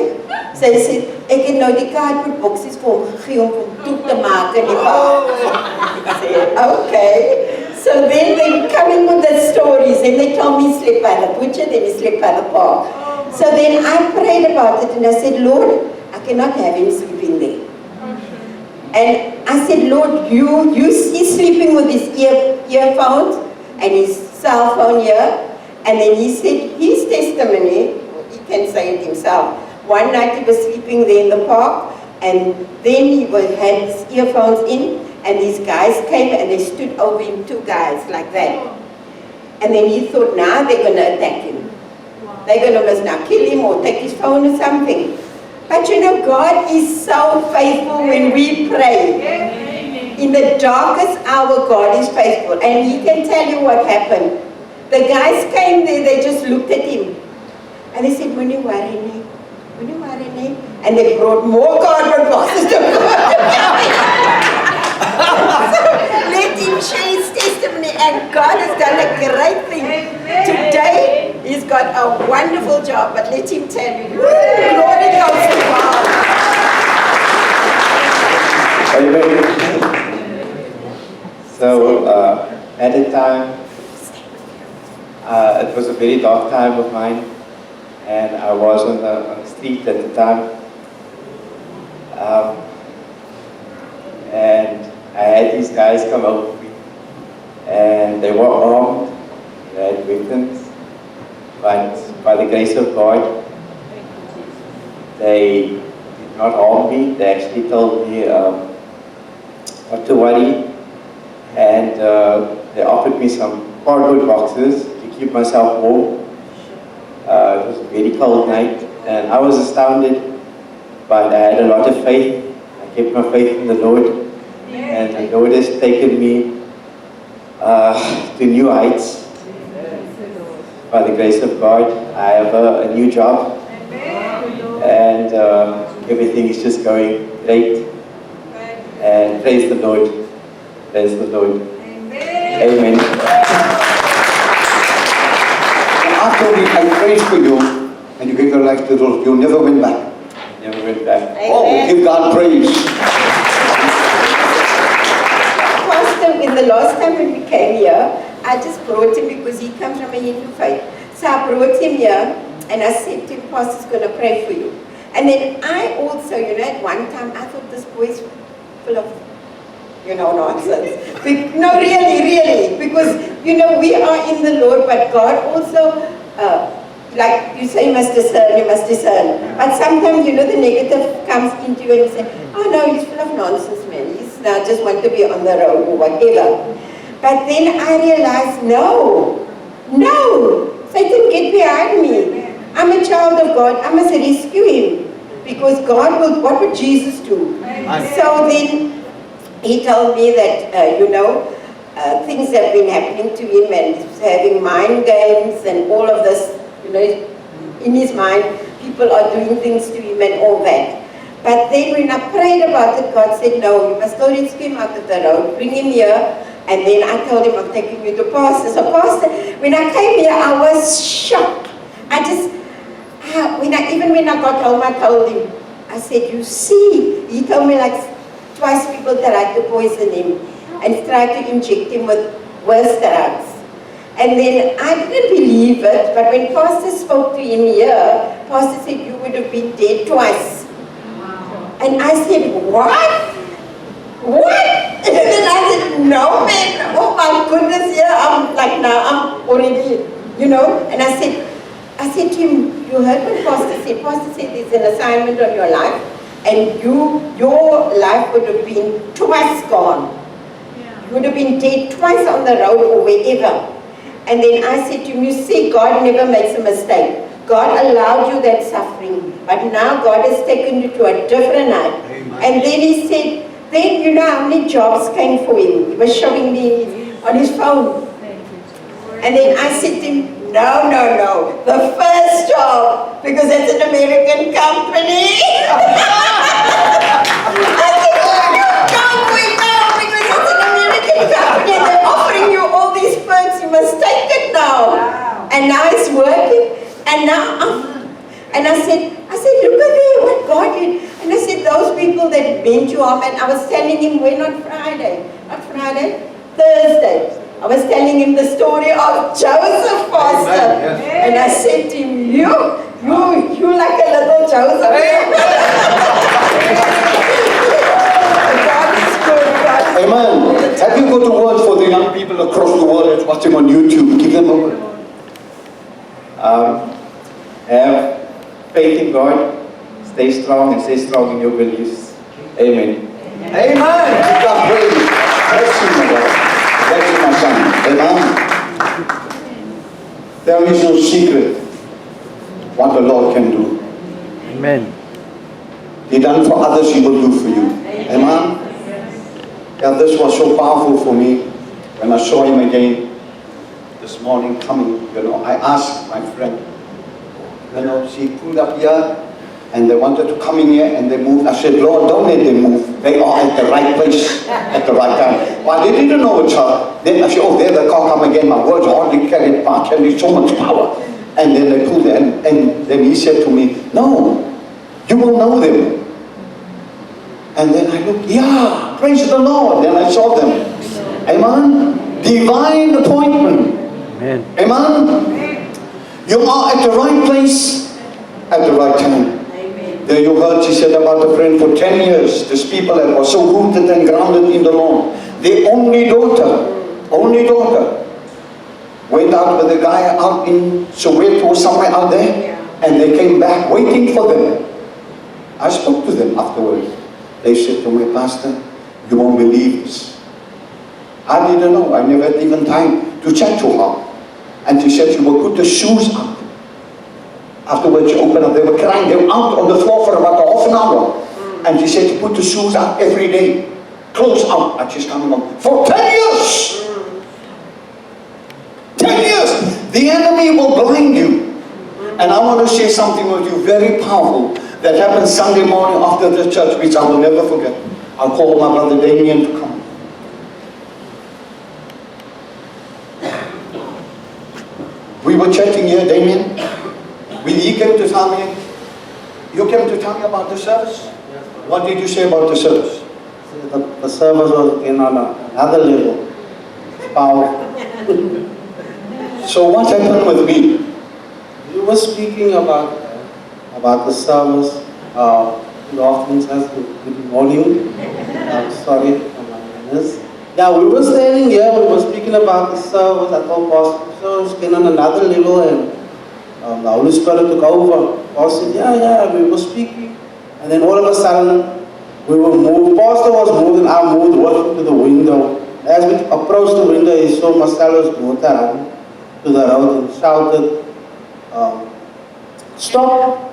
So he said, ek het nou die cardboard boxes vir hom gegee om hom toe te maak in die park. I said, okay. So then they come in with the stories and they told me he slept by the butcher, then he slept by the park. So then I prayed about it and I said, Lord, I cannot have him sleeping there. And I said, Lord, he's sleeping with his earphones and his cell phone here. And then he said his testimony, he can say it himself. One night he was sleeping there in the park, and then he had his earphones in, and these guys came and they stood over him, two guys like that. And then he thought, now they're going to attack him. they're going to must now kill him or take his phone or something. But you know, God is so faithful when we pray. In the darkest hour, God is faithful. And He can tell you what happened. The guys came there, they just looked at him. And they said, Muni Warini, Muni Warini. And they brought more cardboard boxes to God. So let him share his testimony. And God has done a great thing. Today, he's got a wonderful job. But let him tell you, glory goes to God. Amen. So, at the time, it was a very dark time of mine, and I was on the street at the time. And I had these guys come over me, and they were armed, they had weapons, but by the grace of God, they did not harm me. They actually told me not to worry, and they offered me some cardboard boxes to keep myself warm. It was a very cold night, and I was astounded, but I had a lot of faith. I kept my faith in the Lord, and the Lord has taken me to new heights. By the grace of God, I have a new job, and everything is just going great. And praise the Lord. Praise the Lord. Amen. After I prayed for you, and you gave your life to the Lord, you never went back. Never went back. Oh, give God praise. Pastor, in the last time when we came here, I just brought him because he comes from a Hindu faith. So I brought him here and I said to him, Pastor's going to pray for you. And then I also, you know, at one time I thought this boy's full of, you know, nonsense. No, really, because, you know, we are in the Lord, but God also, like you say, you must discern. But sometimes, you know, the negative comes into you and you say, oh no, he's full of nonsense, man. He's now just want to be on the road or whatever. But then I realized, no, Satan, get behind me. I'm a child of God. I must rescue him. Because God will, what would Jesus do? So then he told me that, you know, things have been happening to him and he's having mind games and all of this, you know, in his mind, people are doing things to him and all that. But then when I prayed about it, God said, no, you must go rescue him out of the road, bring him here. And then I told him, I'm taking you to Pastor. So Pastor, when I came here, I was shocked. I just, even when I got home, I told him, I said, you see, he told me like twice people tried to poison him and tried to inject him with worse drugs. And then I didn't believe it, but when Pastor spoke to him here, Pastor said, you would have been dead twice. Wow. And I said, what? And then I said, no man, oh my goodness, yeah, I'm like now, I'm already, you know, and I said to him, you heard what Pastor said there's an assignment on your life, and your life would have been twice gone. Yeah. You would have been dead twice on the road or wherever. And then I said to him, you see, God never makes a mistake. God allowed you that suffering, but now God has taken you to a different life. Amen. And then he said, then you know how many jobs came for him. He was showing me on his phone. And then I said to him, no, the first job, because it's an American company. I said, you can't wait now, because it's an American company and they're offering you all these perks, you must take it now. Wow. And now it's working, and now and I said, look at there, what God did. And I said, those people that meant you harm, and I was telling him when on Friday, Thursday, I was telling him the story of Joseph, Pastor. Yes. And I said to him, you like a little Joseph. God is good, God. Amen. Have you got a word for the young people across the world that watch him on YouTube? Give them a word. Have faith in God. Stay strong and stay strong in your beliefs. Amen. Amen. God praise. Bless you, my God. Bless you, my son. Amen. There is no secret what the Lord can do. Amen. He done for others, He will do for you. Amen? Yeah, this was so powerful for me when I saw him again this morning coming. I asked my friend, she pulled up here and they wanted to come in here and they moved. I said, Lord, don't let them move. They are at the right place at the right time. But they didn't know it's her. Then I said, oh, there the car come again. My words hardly carried so much power. And then they pulled it, and then he said to me, no, you will know them. And then I looked, yeah, praise the Lord. Then I saw them. Amen. Divine appointment. Amen. Amen. You are at the right place at the right time. There you heard she said about a friend for 10 years. These people that were so rooted and grounded in the Lord. The only daughter, went out with a guy out in Soweto or somewhere out there, and they came back waiting for them. I spoke to them afterwards. They said to me, Pastor, you won't believe this. I didn't know. I never had even time to chat to her. And she said she will put the shoes up. Afterwards she opened up. They were crying. They were out on the floor for about half an hour. And she said she put the shoes up every day. Clothes out. And she's coming home. For 10 years! 10 years! The enemy will blind you. And I want to share something with you very powerful that happened Sunday morning after the church, which I will never forget. I'll call my brother Damien to come. We were chatting here, Damien. He came to tell me, you came to tell me about the service? Yes. What did you say about the service? The service was on another level. Powerful. So what happened with me? We were speaking about the service. Good afternoon, sir. Good morning. Sorry for my manners. Yeah, we were standing here. We were speaking about the service. I told Pastor, the service came on another level, and the Holy Spirit took over. Pastor said, yeah, we were speaking. And then all of a sudden, we were moved. Pastor was moved, and I moved with him to the window. As we approached the window, he saw Marcelo's daughter running to the road and shouted, stop.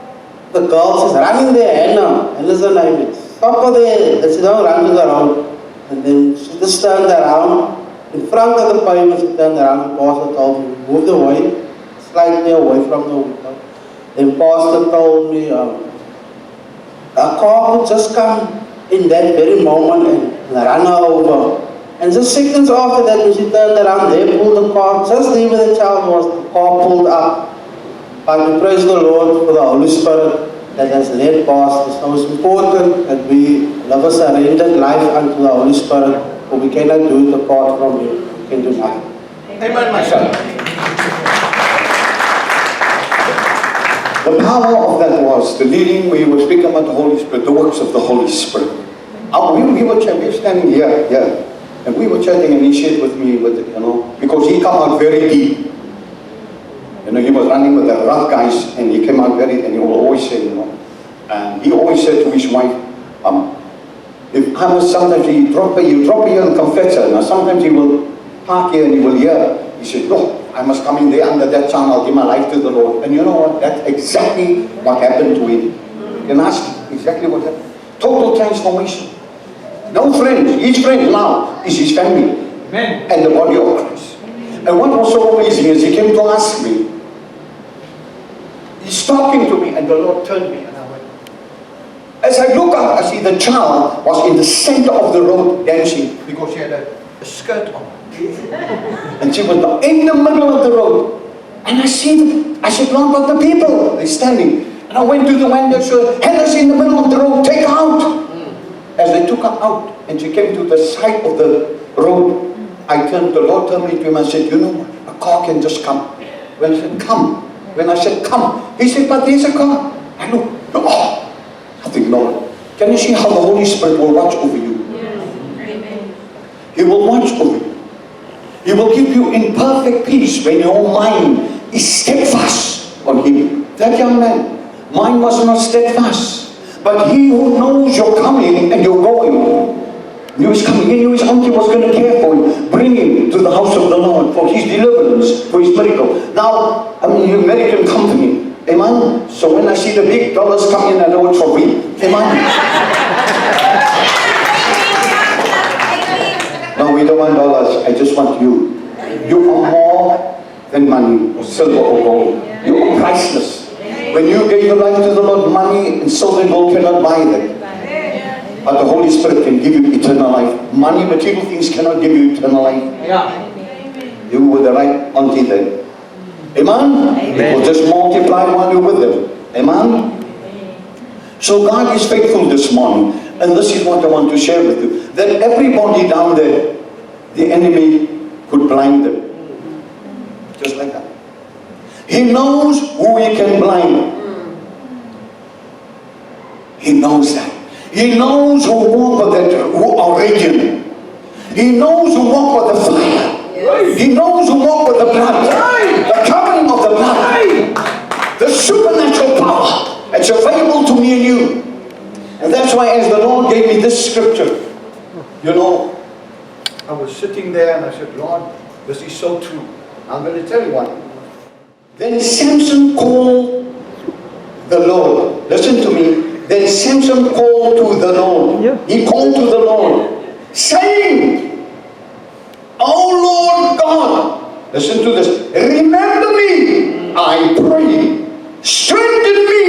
The girl is running there, Anna's her name. Stop her there. And she don't run to the road. And then she just turned around. In front of the pavement, she turned around, and Pastor told me, moved away, slightly away from the window. Then Pastor told me, a car would just come in that very moment and run her over. And just seconds after that, when she turned around, they pulled the car, just there where the child was, the car pulled up. But we praise the Lord for the Holy Spirit that has led Pastor. So it's important that we live a surrendered life unto the Holy Spirit, for we cannot do it apart from Him. We can do nothing. Amen, my son. The power of that was the leading. We were speaking about the Holy Spirit, the works of the Holy Spirit. We were standing here, and we were chatting, and he shared with me, because he came out very deep. He was running with the rough guys, and he came out and he will always say, and he always said to his wife, if I was sometimes you drop here and confess her. Now sometimes he will park here and he will hear. He said, no, I must come in there under that sun, I'll give my life to the Lord. And you know what? That's exactly what happened to him. You can ask him exactly what happened. Total transformation. No friends. His friend now is his family. Amen. And the body of Christ. And what was so amazing is he came to ask me. He's talking to me, and the Lord turned me, and I went. As I look up, I see the child was in the center of the road dancing because she had a skirt on. And she was in the middle of the road. And I said, Lord, what the people? They're standing. And I went to the window, so Hannah's in the middle of the road, take her out. As they took her out, and she came to the side of the road, the Lord turned me to him and said, you know what? A car can just come. When I said, come. When I said, come, he said, but there's a car. I look, I think, Lord, can you see how the Holy Spirit will watch over you? Yes. He will watch over you. He will keep you in perfect peace when your mind is steadfast on Him. That young man, mine was not steadfast. But he who knows you're coming and you're going, he was coming, he knew his auntie was going to care for him, bring him to the house of the Lord for his deliverance, for his miracle. Now, American company, Amen. So when I see the big dollars come in, I know it's for me. Amen. No, we don't want dollars. I just want you. You are more than money or silver or gold. You are priceless. When you gave your life to the Lord, money and silver and gold cannot buy that. But the Holy Spirit can give you eternal life. Money, material things cannot give you eternal life. You were the right auntie then. Amen? It will just multiply while you're with them. Amen? So God is faithful this morning. And this is what I want to share with you. That everybody down there, the enemy could blind them. Just like that. He knows who he can blind. He knows that. He knows who walk with that, who are radiant. He knows who walk with the fire. He knows who walk with the blood. The covering of the blood. The supernatural power. It's available to me and you. And that's why as the Lord gave me this scripture, you know, I was sitting there and I said, Lord, this is so true. I'm going to tell you one. Then Samson called the Lord. Listen to me. Then Samson called to the Lord. He called to the Lord, saying, Oh Lord God, listen to this. Remember me, I pray. Strengthen me.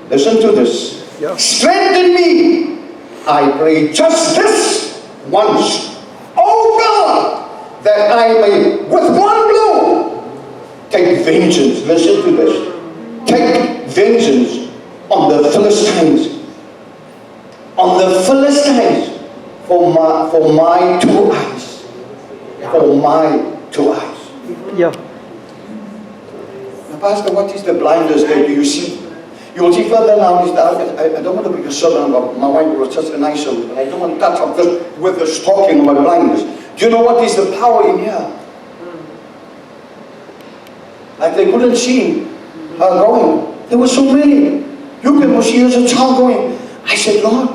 Listen to this. Strengthen me, I pray, just this once. Oh God, that I may, with one blow, take vengeance. Listen to this. Take vengeance on the Philistines. On the Philistines for my two eyes. For my two eyes. Yeah. Now, Pastor, what is the blinders there? Do you see? You will see further now. I don't want to be a sermon about my wife was such a nice sermon, but I don't want to touch on this with us talking about blindness. Do you know what is the power in here? Like they couldn't see her going. There were so many. You can see as a child going. I said, Lord,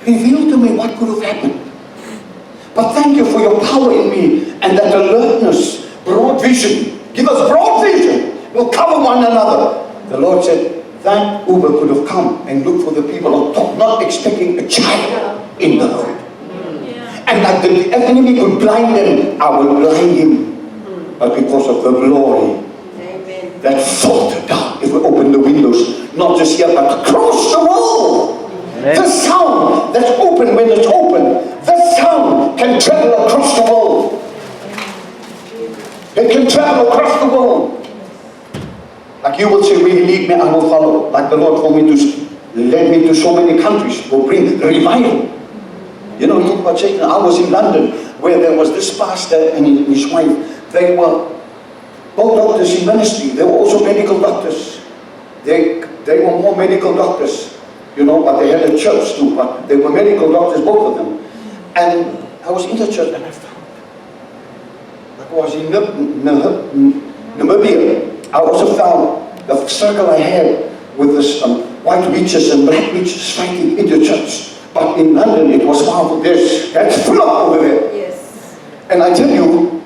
reveal to me what could have happened. But thank you for your power in me and that alertness, broad vision. Give us broad vision. We'll cover one another. The Lord said, that Uber could have come and looked for the people on top, not expecting a child in the road. And that the enemy could blind them, I will blind him. But because of the glory that filtered down, if we open the windows, not just here, but across the world. The sound that's open when it's open, the sound can travel across the world. It can travel across the world. Like you will say, where you lead me, I will follow. Like the Lord told me to lead me to so many countries, will bring revival. You know, talk about Satan. I was in London, where there was this pastor and his wife. They were both doctors in ministry. They were also medical doctors. They were more medical doctors, you know, but they had a church too, but they were medical doctors, both of them. And I was in the church and I found, like I was in Namibia, I also found the circle I had with this white witches and black witches fighting in the church. But in London it was powerful. That's full of over there. Yes. And I tell you,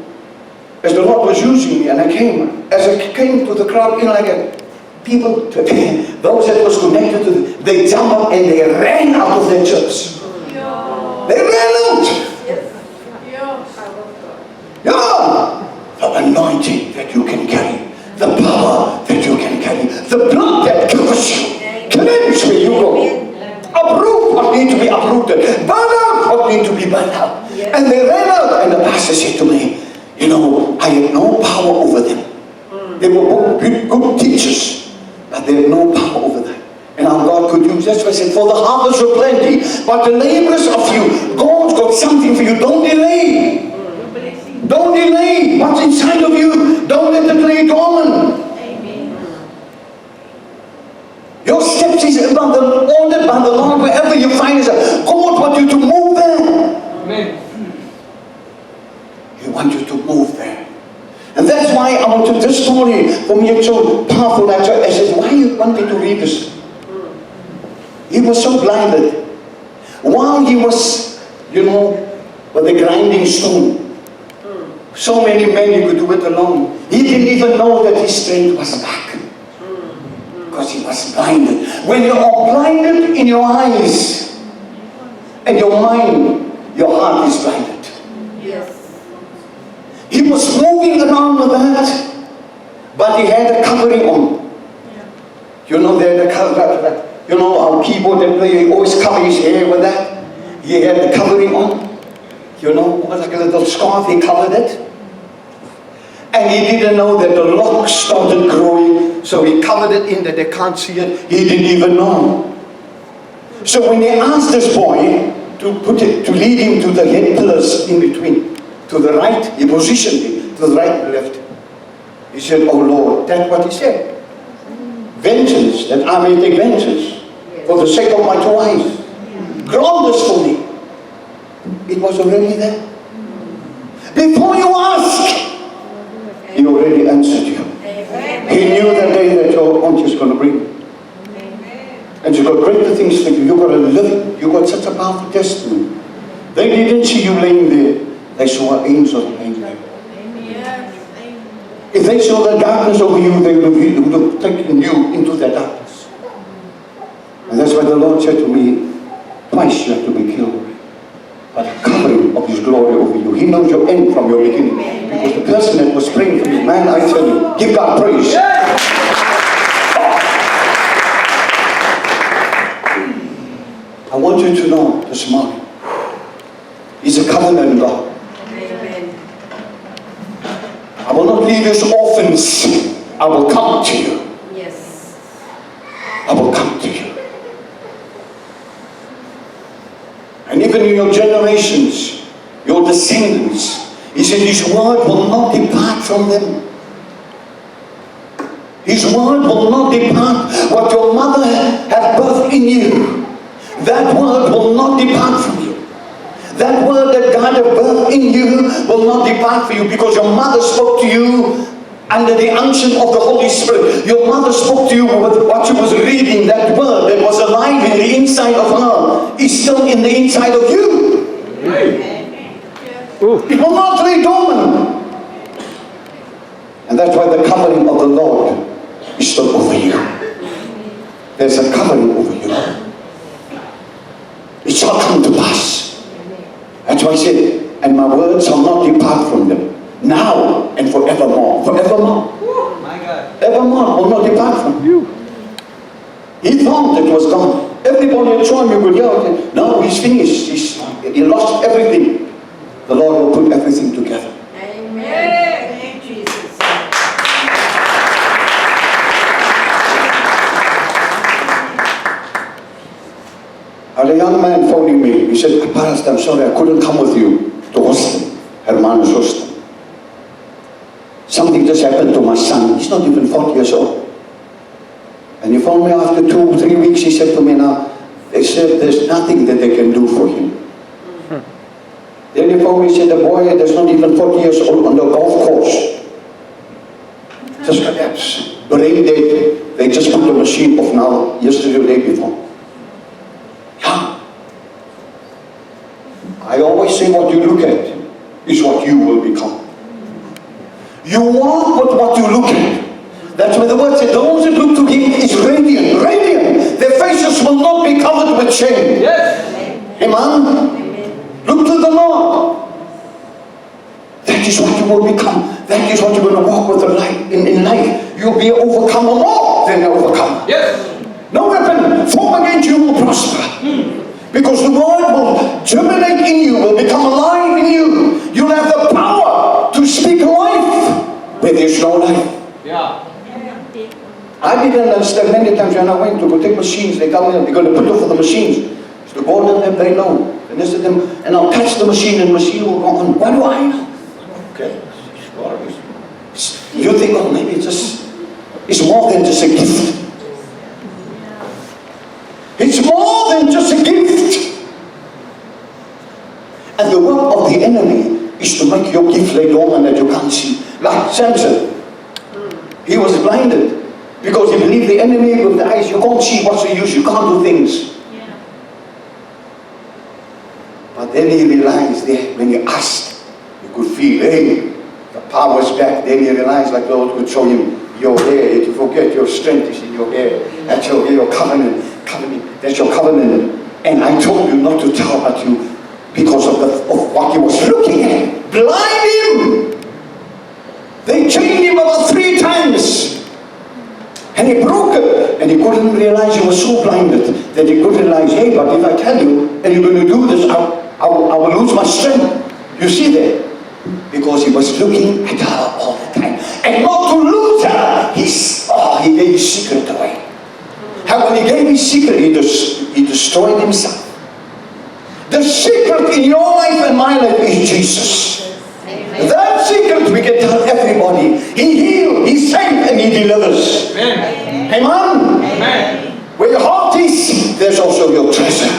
as the Lord was using me, and I came to the crowd, you know, like people, those that was connected to them, they jumped up and they ran out of their church. They ran out. Yeah. The anointing that you can carry, the power that you can carry, the blood that covers you, cleanse where you go. Uproot what needs to be uprooted, burn out what needs to be burned out. And they ran out, and the pastor said to me, you know, I had no power over them. They were good teachers, but they had no power over them. And how God could use. That's why I said, for the harvest are plenty, but the laborers of you, God's got something for you. Don't delay. Don't delay what's inside of you. Don't let it lay dormant. Your steps is ordered by the Lord wherever you find yourself. God wants you to move there. Amen. He wants you to move there. And that's why I wanted this story, for me it's so powerful. I said, why you want me to read this? He was so blinded. While he was, you know, with the grinding stone, so many men he could do it alone. He didn't even know that his strength was back. because he was blinded. When you are blinded in your eyes and your mind, your heart is blinded. Yes. He was moving around with that, but he had a covering on. You know, they had a cover. You know, our keyboard player, he always cover his hair with that. He had the covering on. You know, it was like a little scarf, he covered it. And he didn't know that the locks started growing, so he covered it in that they can't see it. He didn't even know. So when they asked this boy to lead him to the head pillars in between, to the right, he positioned him to the right and left. He said, "Oh Lord," that's what he said. "Vengeance, that I may take vengeance for the sake of my two eyes. Grant this for me." It was already there. Before you ask, he already answered you. He knew the day that your aunt is going to bring. And you've got greater things for you. You've got to live. You've got such a powerful testimony. They didn't see you laying there. They saw an angel laying there. If they saw the darkness over you, they would have taken you into the darkness. And that's why the Lord said to me, twice you have to be killed. But the covering of His glory over you. He knows your end from your beginning. Because the person that was praying for you, man, I tell you, give God praise. I want you to know this morning, He's a covenant God. I will not leave you as orphans. I will come to you. Yes. I will come to you. And even in your generations, your descendants, He said His word will not depart from them. His word will not depart. What your mother had birthed in you, that word will not depart from you. That word that God had birthed in you will not depart from you, because your mother spoke to you under the unction of the Holy Spirit. Your mother spoke to you with what she was reading. That word that was alive in the inside of her is still in the inside of you. It will not lay dormant. And that's why the covering of the Lord is still over you. There's a covering over you. It shall come to pass. That's why He said, and my words shall not depart from them, now and forevermore. Forevermore. My God. Evermore will not depart from you. He thought it was gone. Everybody had shown you could yell, no, he's finished. He lost everything. The Lord will put everything together. Amen. Thank you, Jesus. I had a young man phoning me. He said, Pastor, I'm sorry, I couldn't come with you to Houston, Hermanus Houston. Something just happened to my son. He's not even 40 years old. And he phoned me after 2 or 3 weeks. He said to me, now, they said there's nothing that they can do for him. Then he phoned me, he said, the boy that's not even 40 years old on the golf course just collapsed. Brain dead. They just put the machine off now, yesterday or the day before. Yeah. I always say what you look at is what you will become. You walk with what you look at. That's why the word said, those that look to Him is radiant, radiant. Their faces will not be covered with shame. Yes. Amen. Look to the Lord. That is what you will become. That is what you're going to walk with the light in life. You'll be an overcomer more than an overcomer. Yes. No weapon formed against you will prosper. Because the word will germinate in you, will become alive in you. You'll have the power to speak life where there's no life. Yeah. I didn't understand many times when I went to go take machines. They tell me they're going to put off the machines. So the God let them, they know. And they said them, and I'll touch the machine and the machine will go on. Why do I know? Okay. You think, oh, maybe it's more than just a gift. It's more than just a gift. And the work of the enemy is to make your gift lay dormant that you can't see. Like Samson. He was blinded because he believed the enemy with the eyes. You can't see what's the use. You can't do things. Yeah. But then he realized that when he asked, you could feel, hey, the power's back. Then he realized, like the Lord could show him, you're there, you forget. forget your strength is in your hair. That's your covenant. That's your covenant. And I told you not to tell about you because of what he was looking at. Blind him! They chained him about 3 times. And he broke it. And he couldn't realize, he was so blinded that he couldn't realize, hey, but if I tell you, and you're going to do this, I will lose my strength. You see that? Because he was looking at her all the time. And not to lose her, he gave his secret away. And when he gave his secret, he destroyed himself. The secret in your life and my life is Jesus. That secret we can tell everybody. He heals, he saves, and he delivers. Amen. Amen. Where your heart is, there's also your treasure.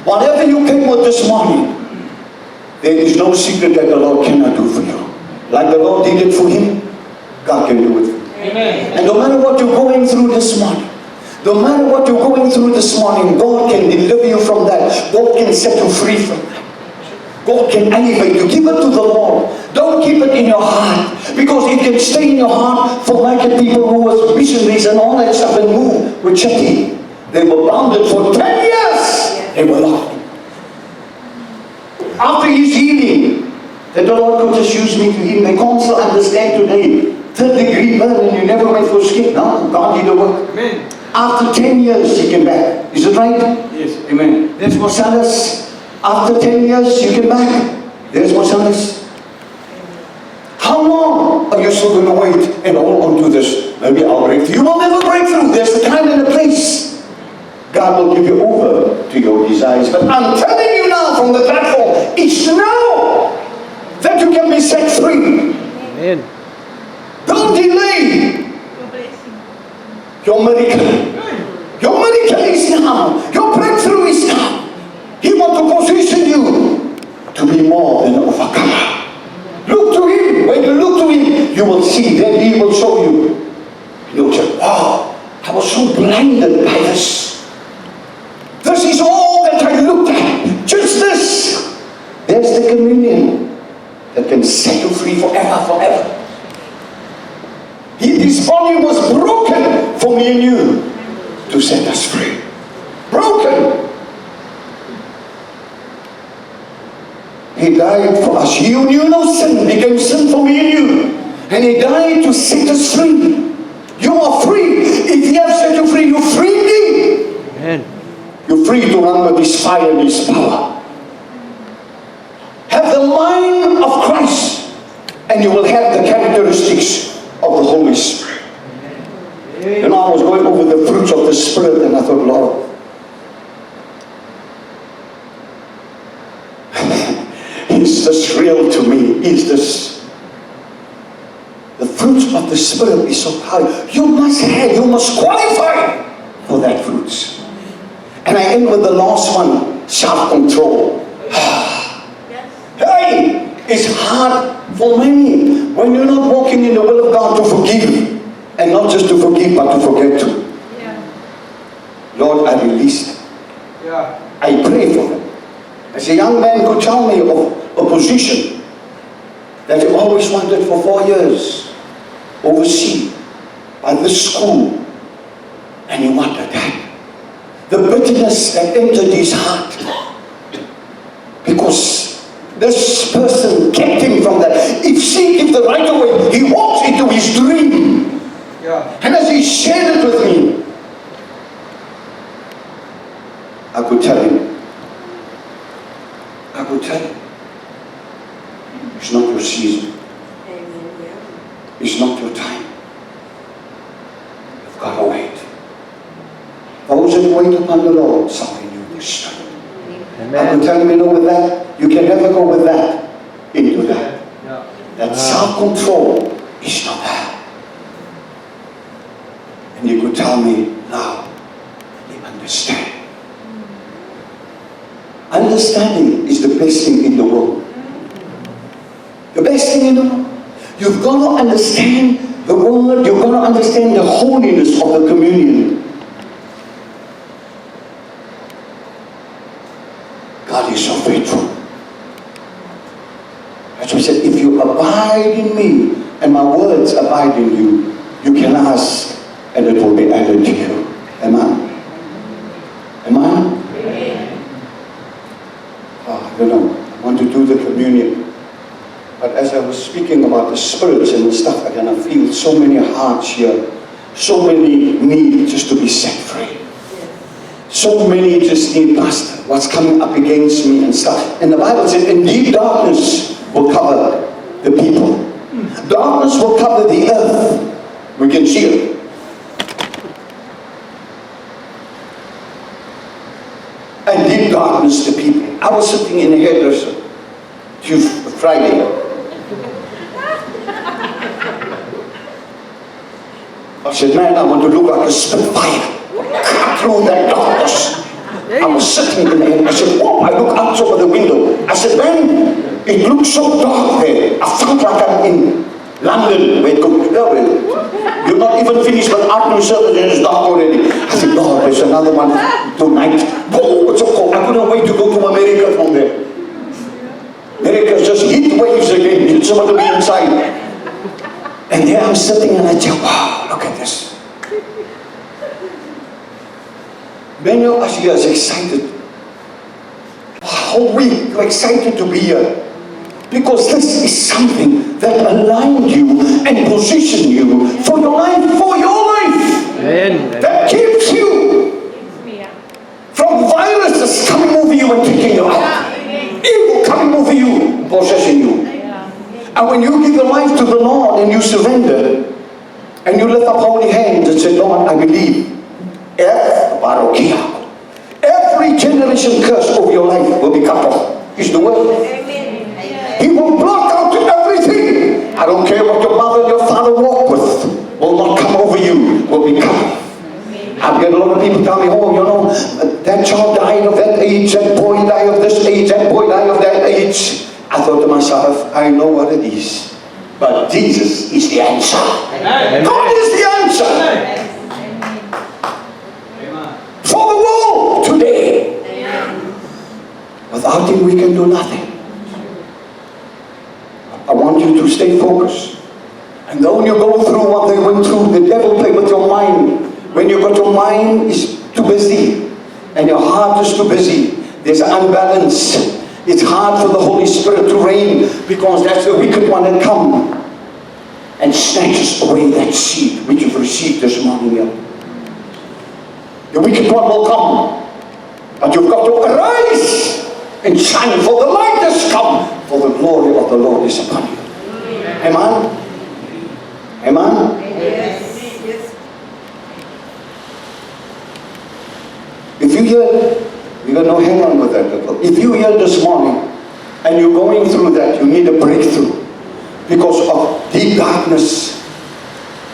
Whatever you came with this morning, there is no secret that the Lord cannot do for you. Like the Lord did it for him, God can do it for you. Amen. And no matter what you're going through this morning, no matter what you're going through this morning, God can deliver you from that. God can set you free from that. God can elevate you. Give it to the Lord. Don't keep it in your heart, because it can stay in your heart for like the people who was missionaries and all that stuff and moved with Chetty. They were bounded for 10 years. They were locked. After his healing, that the Lord could just use me to heal. I can't still understand today. 3rd-degree burn and you never went for skin. No, God did the work. Amen. After 10 years, he came back. Is it right? Yes. Amen. There's Marcellus. After 10 years, you came back. There's Marcellus. How long are you still going to wait and hold on to this? Maybe I'll break through. You will never break through. There's a time and a place. God will give you over to your desires. But I'm telling you now from the platform, it's now that you can be set free. Amen. Don't delay your miracle. Your miracle is now. Your breakthrough is now. He wants to position you to be more than an overcomer. Look to him. When you look to him, you will see. Then he will show you. You'll say, wow, I was so blinded by this. This is all that I looked at. Just this. There's the communion that can set you free forever. His body was broken for me and you to set us free. Broken. He died for us. You knew no sin, became sin for me and you. And he died to set us free. You are free. If he has set you free, you're free indeed. Amen. You're free to run with his fire and his power. Have the mind of Christ, and you will have the characteristics of the Holy Spirit. You know, I was going over the fruits of the Spirit, and I thought, Lord, is this real to me? Is this? The fruits of the Spirit is so powerful. You must qualify for that fruits. And I end with the last one, self-control. Hey, it's hard for many when you're not walking in the will of God to forgive. And not just to forgive, but to forget too. Yeah. Lord, I release them. Yeah. I pray for them. As a young man could tell me of a position that he always wanted for 4 years, overseas, by this school. And he wanted that. The bitterness that entered his heart, because this person kept him from that. If the right away, he walks into his dream. Yeah. And as he shared it with me, I could tell him, it's not your season. It's not your time. You've got to wait. Those that wait upon the Lord shall renew their strength. I could tell him, with that, you can never go with that into that. Yeah. That self-control is not there. And you could tell me, now, you understand. Understanding is the best thing in the world. The best thing in the world. You've got to understand the word. You've got to understand the holiness of the communion. God is so faithful. That's why he said, if you abide in me and my words abide in you, you can ask and it will be added to you. Amen. Amen. I don't know. I want to do the communion. But as I was speaking about the spirits and the stuff, I kind of feel so many hearts here. So many need just to be set free. So many just need, Pastor, what's coming up against me and stuff. And the Bible says, and deep darkness will cover the people. Darkness will cover the earth. We can see it. And deep darkness the people. I was sitting in a hairdresser Friday. I said, man, I want to look like a spitfire. Cut through that darkness. I was sitting in there. I said, oh, I look out over the window. I said, man, it looks so dark there. I felt like I'm in London. Where you're not even finished with afternoon service and it's dark already. I said, Lord, there's another one tonight. Whoa, it's so cold. I couldn't wait to go to America from there. America's just heat waves again. It's about to be inside. And there I'm sitting and I say, wow, look at this. Many of us here are excited. How we're excited to be here. Because this is something that aligned you and positioned you for your life, that keeps you from viruses coming over you and taking you out. Evil coming over you, possessing you. And when you give your life to the Lord and you surrender, and you lift up holy hands and say, Lord, I believe. Every generation curse over your life will be cut off. Is the word. He will block out everything. I don't care what your mother and your father walk with. Will not come over you. Will be cut off. I've got a lot of people tell me, oh, you know, that child died of that age, that boy died of this age, that boy died of that age. I thought to myself, I know what it is. But Jesus is the answer. Amen. God is the answer. Amen. For the world today. Amen. Without Him we can do nothing. I want you to stay focused. And when you go through what they went through, the devil played with your mind. When you got your mind is too busy and your heart is too busy, there's an unbalance. It's hard for the Holy Spirit to reign because that's the wicked one that come and snatches away that seed which you've received this morning here. The wicked one will come, but you've got to arise and shine, for the light has come, for the glory of the Lord is upon you. Amen? Amen? Yes. If you hear, you're going to hang on with that little. If you hear this morning and you're going through that, you need a breakthrough because of deep darkness.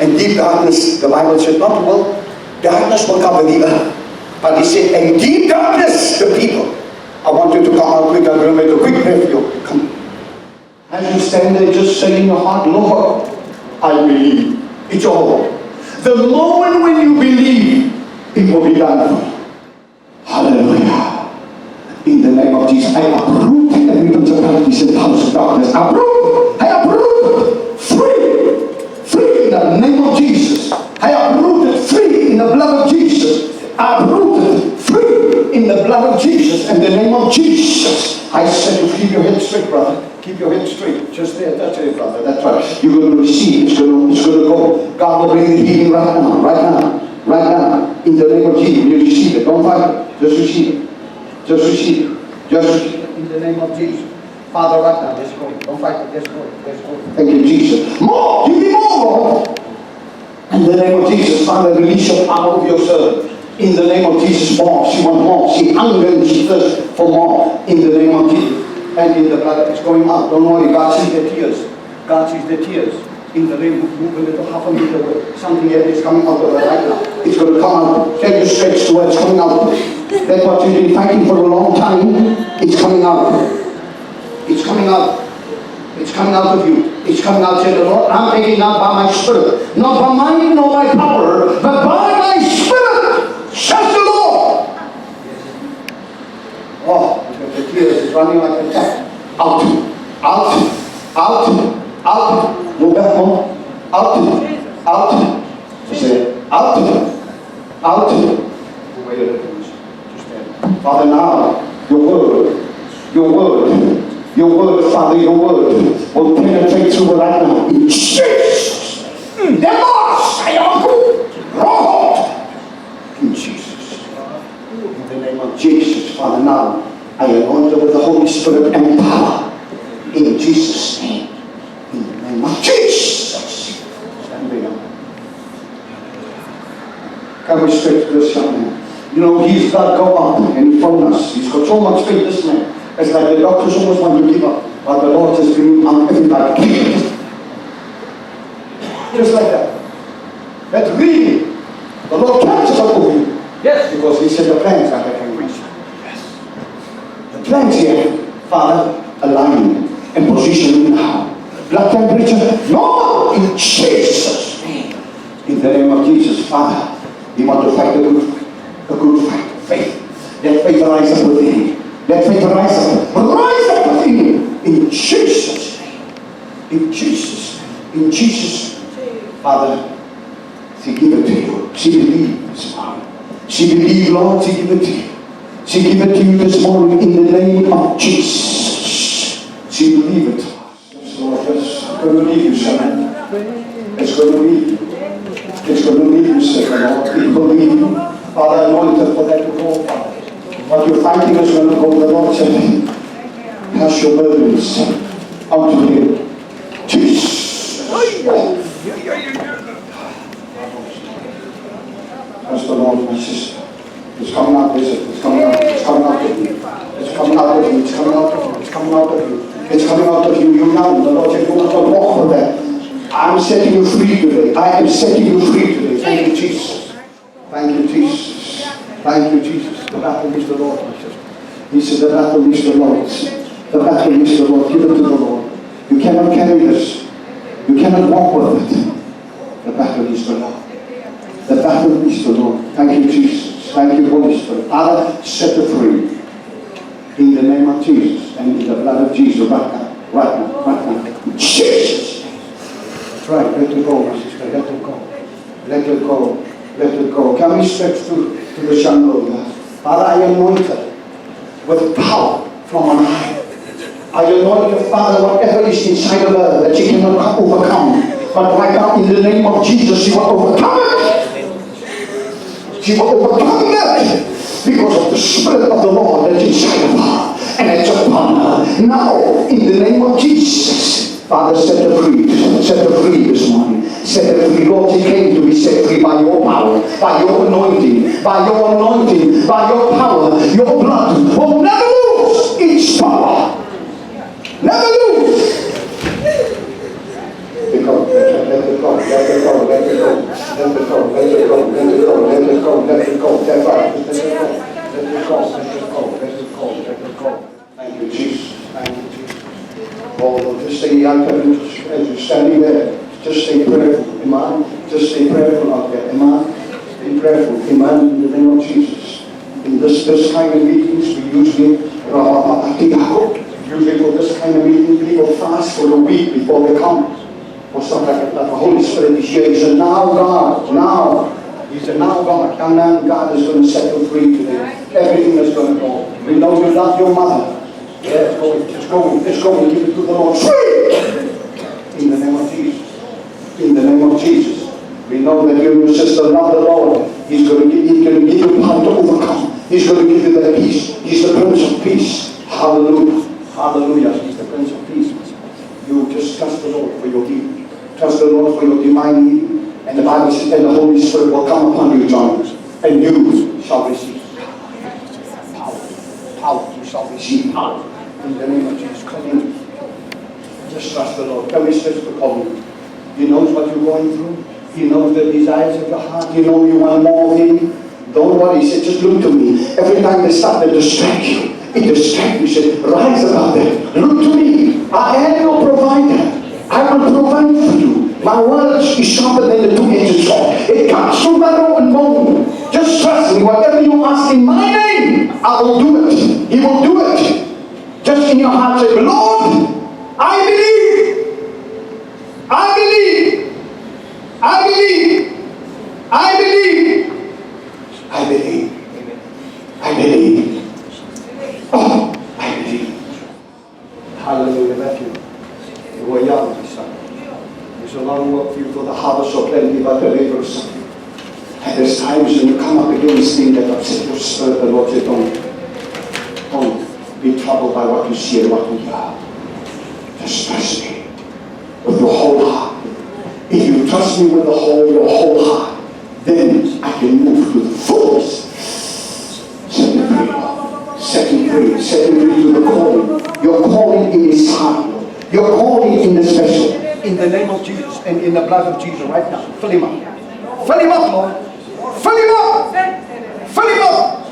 And deep darkness, the Bible said, not well, darkness will cover the earth. But He said, and deep darkness, the people. I want you to come out quick. I'm going to make a quick prayer for you. Come. As you stand there, just say in your heart, Lord, I believe. It's all. The moment when you believe, it will be done for you. Hallelujah. In the name of Jesus, I uproot every principalities and powers of darkness. Uproot. I uproot. Free in the name of Jesus. I uproot it free in the blood of Jesus. I uproot it free in the blood of Jesus. In the name of Jesus. I said to keep your head straight, brother. Keep your head straight. Just there. That's it, brother. That's right. You're going to receive. It's going to go. God will bring the healing right now. Right now. Right now, in the name of Jesus, you receive it. Don't fight it. Just receive it. Just receive it. Just receive it. In the name of Jesus. Father, right now, just go. Don't fight it. Just go. Just go. Thank you, Jesus. More. Give me more, Lord. In the name of Jesus, Father, release your power of your servant. In the name of Jesus, more. She wants more. She hungers and she thirsts for more. In the name of Jesus. And in the blood, it's going out. Don't worry. God sees the tears. God sees the tears. In the name of, move a little, half a meter away. Something here is coming out of her right now. It's going to come out. Can you stretch to where it's coming out? That's what you've been fighting for a long time. It's coming out. It's coming out. It's coming out of you. It's coming out, said the Lord. I'm taking out by my spirit. Not by might nor by power, but by my spirit, says the Lord. Oh, the tears is running like a tap. Out. Out. Out. Out. Go back home. Out. Out. She said, Out. Out. Wait a little. Father, now, your word, Father, your word will penetrate through right now. In Jesus. In Jesus. In the name of Jesus, Father, now I anoint her with the Holy Spirit and power. In Jesus' name. In the name of Jesus. Stand there. Come straight to this young man. You know, he's got to go up and he phoned us. He's got so much faith, this man. It's like the doctors almost want to give up. But the Lord just bringing on everybody. Just like that. That's really, the Lord catches up with you. Yes. Because he said the plans are there. Yes. The plans here, Father, align and position you now. Blood temperature, no, in Jesus' name. In the name of Jesus, Father, we want to fight the good fight. A good fight of faith. Let faith rise up within you. Let faith rise up within you. In Jesus' name. In Jesus' name. In Jesus' name. Father, she give it to you. She believed this morning. She believed, Lord, she give it to you. She give it to you this morning in the name of Jesus. She believed it. Yes, Lord, it's going to leave you, son. It's going to leave you. It's going to leave you, son, Lord. We believe you. Father, anoint her for that to go, Father. What you're fighting is going to go. The Lord said, cast your burdens unto him. Jesus. That's the Lord, my sister. It's coming out, visit. It's coming out. It's coming out of you. It's coming out of you. It's coming out of you. It's coming out of you. It's coming out of you. You now, the Lord said, you want to walk for that. I'm setting you free today. I am setting you free today. Thank you, Jesus. Thank you, Jesus. Thank you, Jesus. The battle is the Lord, my sister. He said, the battle is the Lord's. The battle is the Lord. Give it to the Lord. You cannot carry this. You cannot walk with it. The battle is the Lord. The battle is the Lord. Thank you, Jesus. Thank you, Holy Spirit. Father, set her free. In the name of Jesus. And in the blood of Jesus. Right now. Right now. Right now. Jesus. That's right. Let her go, my sister. Let her go. Let her go. Let it go. Can we stretch to the jungle? Father, I anoint her with power from on high. I anoint her, Father, whatever is inside of her that she cannot overcome. But right now, in the name of Jesus, she will overcome it. She will overcome it because of the Spirit of the Lord that's inside of her. And it's upon her. Now, in the name of Jesus, Father, set her free. Set her free this morning. Set her free. Lord, she came to be set free by your power, by your anointing, by your power. Your blood will never lose its power. Never lose. Let it go. Let it go. Let it go. Let it go. Let it go. Let it go. Let it go. Let it go. Let it go. That's right. Let it go. Let it go. Let it go. Let it go. Let it go. Thank you, Jesus. Thank you, Jesus. Oh, just stay out there, as you're standing there, just stay prayerful, amen. Just stay prayerful out there, amen. Stay prayerful, amen, in the name of Jesus. In this kind of meetings, we usually for this kind of meeting, people fast for a week before they come. Or something like that. The Holy Spirit is here. He said, now God, now. He said, now God, young man, God is going to set you free today. Everything is going to go. We know you love your mother. Yeah, it's going. Give it to the Lord. Free! In the name of Jesus. In the name of Jesus. We know that you and your sister love the Lord. He's going to give you power to overcome. He's going to give you that peace. He's the Prince of Peace. Hallelujah. Hallelujah. He's the Prince of Peace. You just trust the Lord for your healing. Trust the Lord for your divine healing. And the Bible says, and the Holy Spirit will come upon you, John. And you shall receive power. Power. You shall receive power. In the name of Jesus, come in. Just trust the Lord. Come and stretch the call. He knows what you're going through. He knows the desires of your heart. You know you want more of Him. Don't worry. He said, just look to me. Every time they start to distract you, it distracts you. He said, rise above them. Look to me. I am your provider. I will provide for you. My word is sharper than the two-edged sword. It cuts through marrow and bone. Just trust me. Whatever you ask in my name, I will do it. He will do it. Just in your heart say, Lord, I believe. I believe. I believe. I believe. times when you come up against things that upset your spirit, the Lord said, don't be troubled by what you see and what you hear. Just trust me with your whole heart. If you trust me with your whole heart, then I can move to the fullness. Set you free to the calling. Your calling in His time. Your calling in the special. In the name of Jesus and in the blood of Jesus right now. Fill Him up. Fill Him up, Lord. Fill Him up. Fill Him up.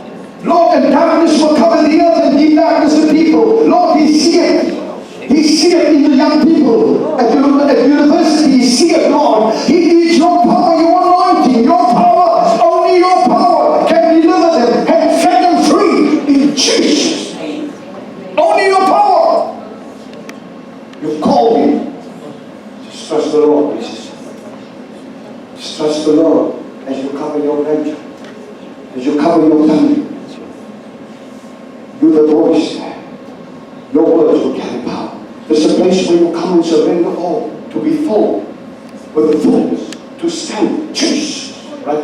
Lord, and darkness will cover the earth and deep darkness the people. Lord, He seeth. He seeth in the young people at university. He seeth, Lord. He needs your power, your anointing, your power. Only your power can deliver them and set them free in Jesus' name. Only your power. You've called Him. Just trust the Lord, Jesus. Just trust the Lord as you cover your grandchild, as you cover your family. You're the voice there. Your words will carry power. There's a place where you come and surrender all, to be full, with the fullness, to stand. Jesus. Right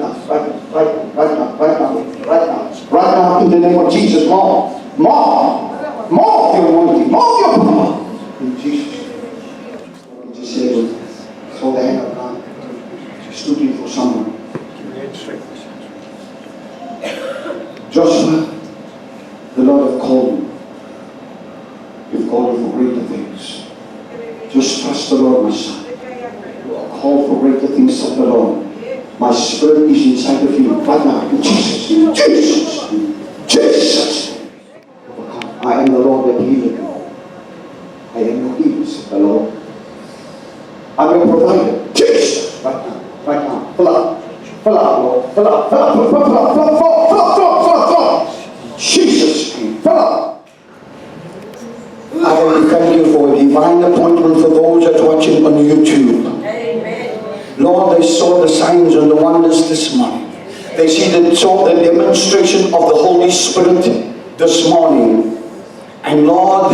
now, in the name of Jesus, more of your anointing, more of your power. In Jesus' name. Just say, throw the hand of God. Just looking for someone. Joshua, the Lord has called you. You've called you for greater things. Just trust the Lord, my son. You are called for greater things, said the Lord. My spirit is inside of you right now. In Jesus' name. Jesus. I am the Lord that healeth you. I am your healer, said the Lord. I'm your provider. Jesus. Right now. Fill up, Lord. Fill up. Jesus' name. Fill up. I want to thank you for a divine appointment for those that are watching on YouTube. Amen. Lord, they saw the signs and the wonders this morning. They saw the demonstration of the Holy Spirit this morning. And Lord,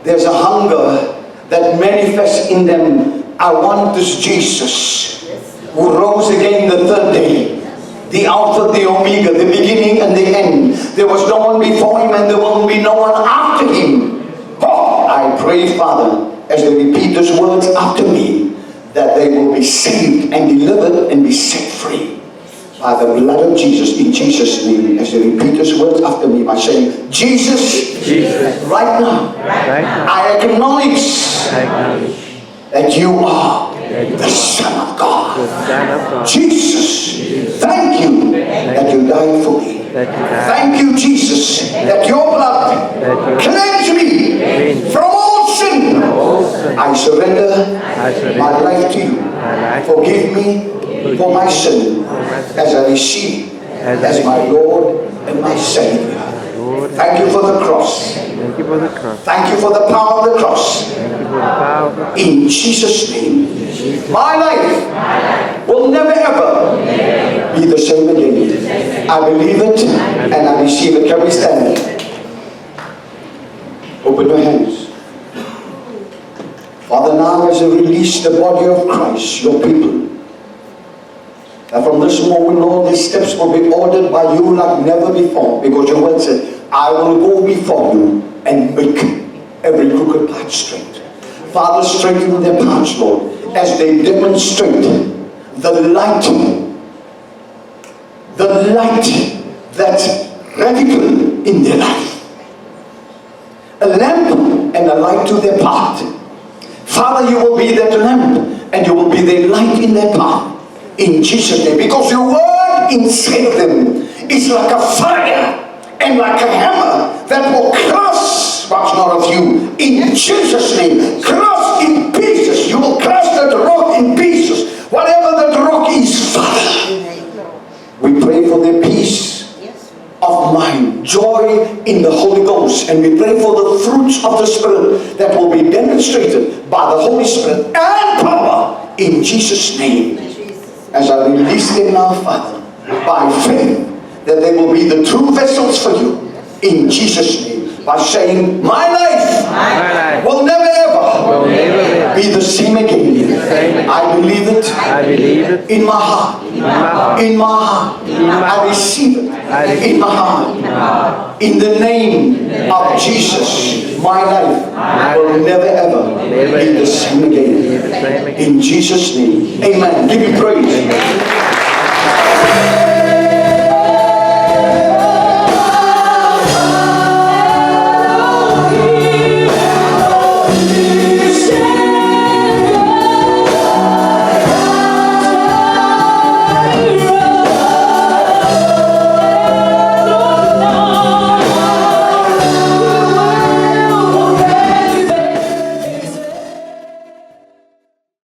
there's a hunger that manifests in them. I want this Jesus who rose again the third day. The Alpha, the Omega, the beginning and the end. There was no one before Him and there will be no one after Him. I pray, Father, as they repeat these words after me, that they will be saved and delivered and be set free by the blood of Jesus, in Jesus' name. As they repeat these words after me by saying, Jesus, right now, I acknowledge that you are the Son of God. Jesus, thank you that you died for me. Thank you, Jesus, that your blood cleansed me from all sin. I surrender my life to you. Forgive me for my sin as I receive as my Lord and my Savior. Thank you for the cross. Thank you for the power of the cross. In Jesus' name, my life will never ever be the same again. I believe it and I receive it. Can we stand? Open your hands. Father, now as I release the body of Christ, your people, that from this moment all these steps will be ordered by you like never before, because your word said, I will go before you and make every crooked path straight. Father, straighten their paths, Lord, as they demonstrate the light that's radical in their life. A lamp and a light to their path. Father, you will be that lamp and you will be the light in their path. In Jesus' name. Because your word inside of them is like a fire and like a hammer that will crush what's not of you. In Jesus' name. Crush in pieces. You will crush that rock in pieces. Whatever that rock is, Father. We pray for their peace of mind, joy in the Holy Ghost, and we pray for the fruits of the Spirit that will be demonstrated by the Holy Spirit and power in Jesus' name. As I release them now, Father, by faith, that they will be the true vessels for you in Jesus' name. by saying, my life will never ever be the same again. I believe it in my heart. In my heart. I receive it in my heart. In the name of Jesus, my life will never ever be the same again. In Jesus' name. Amen. Give me praise.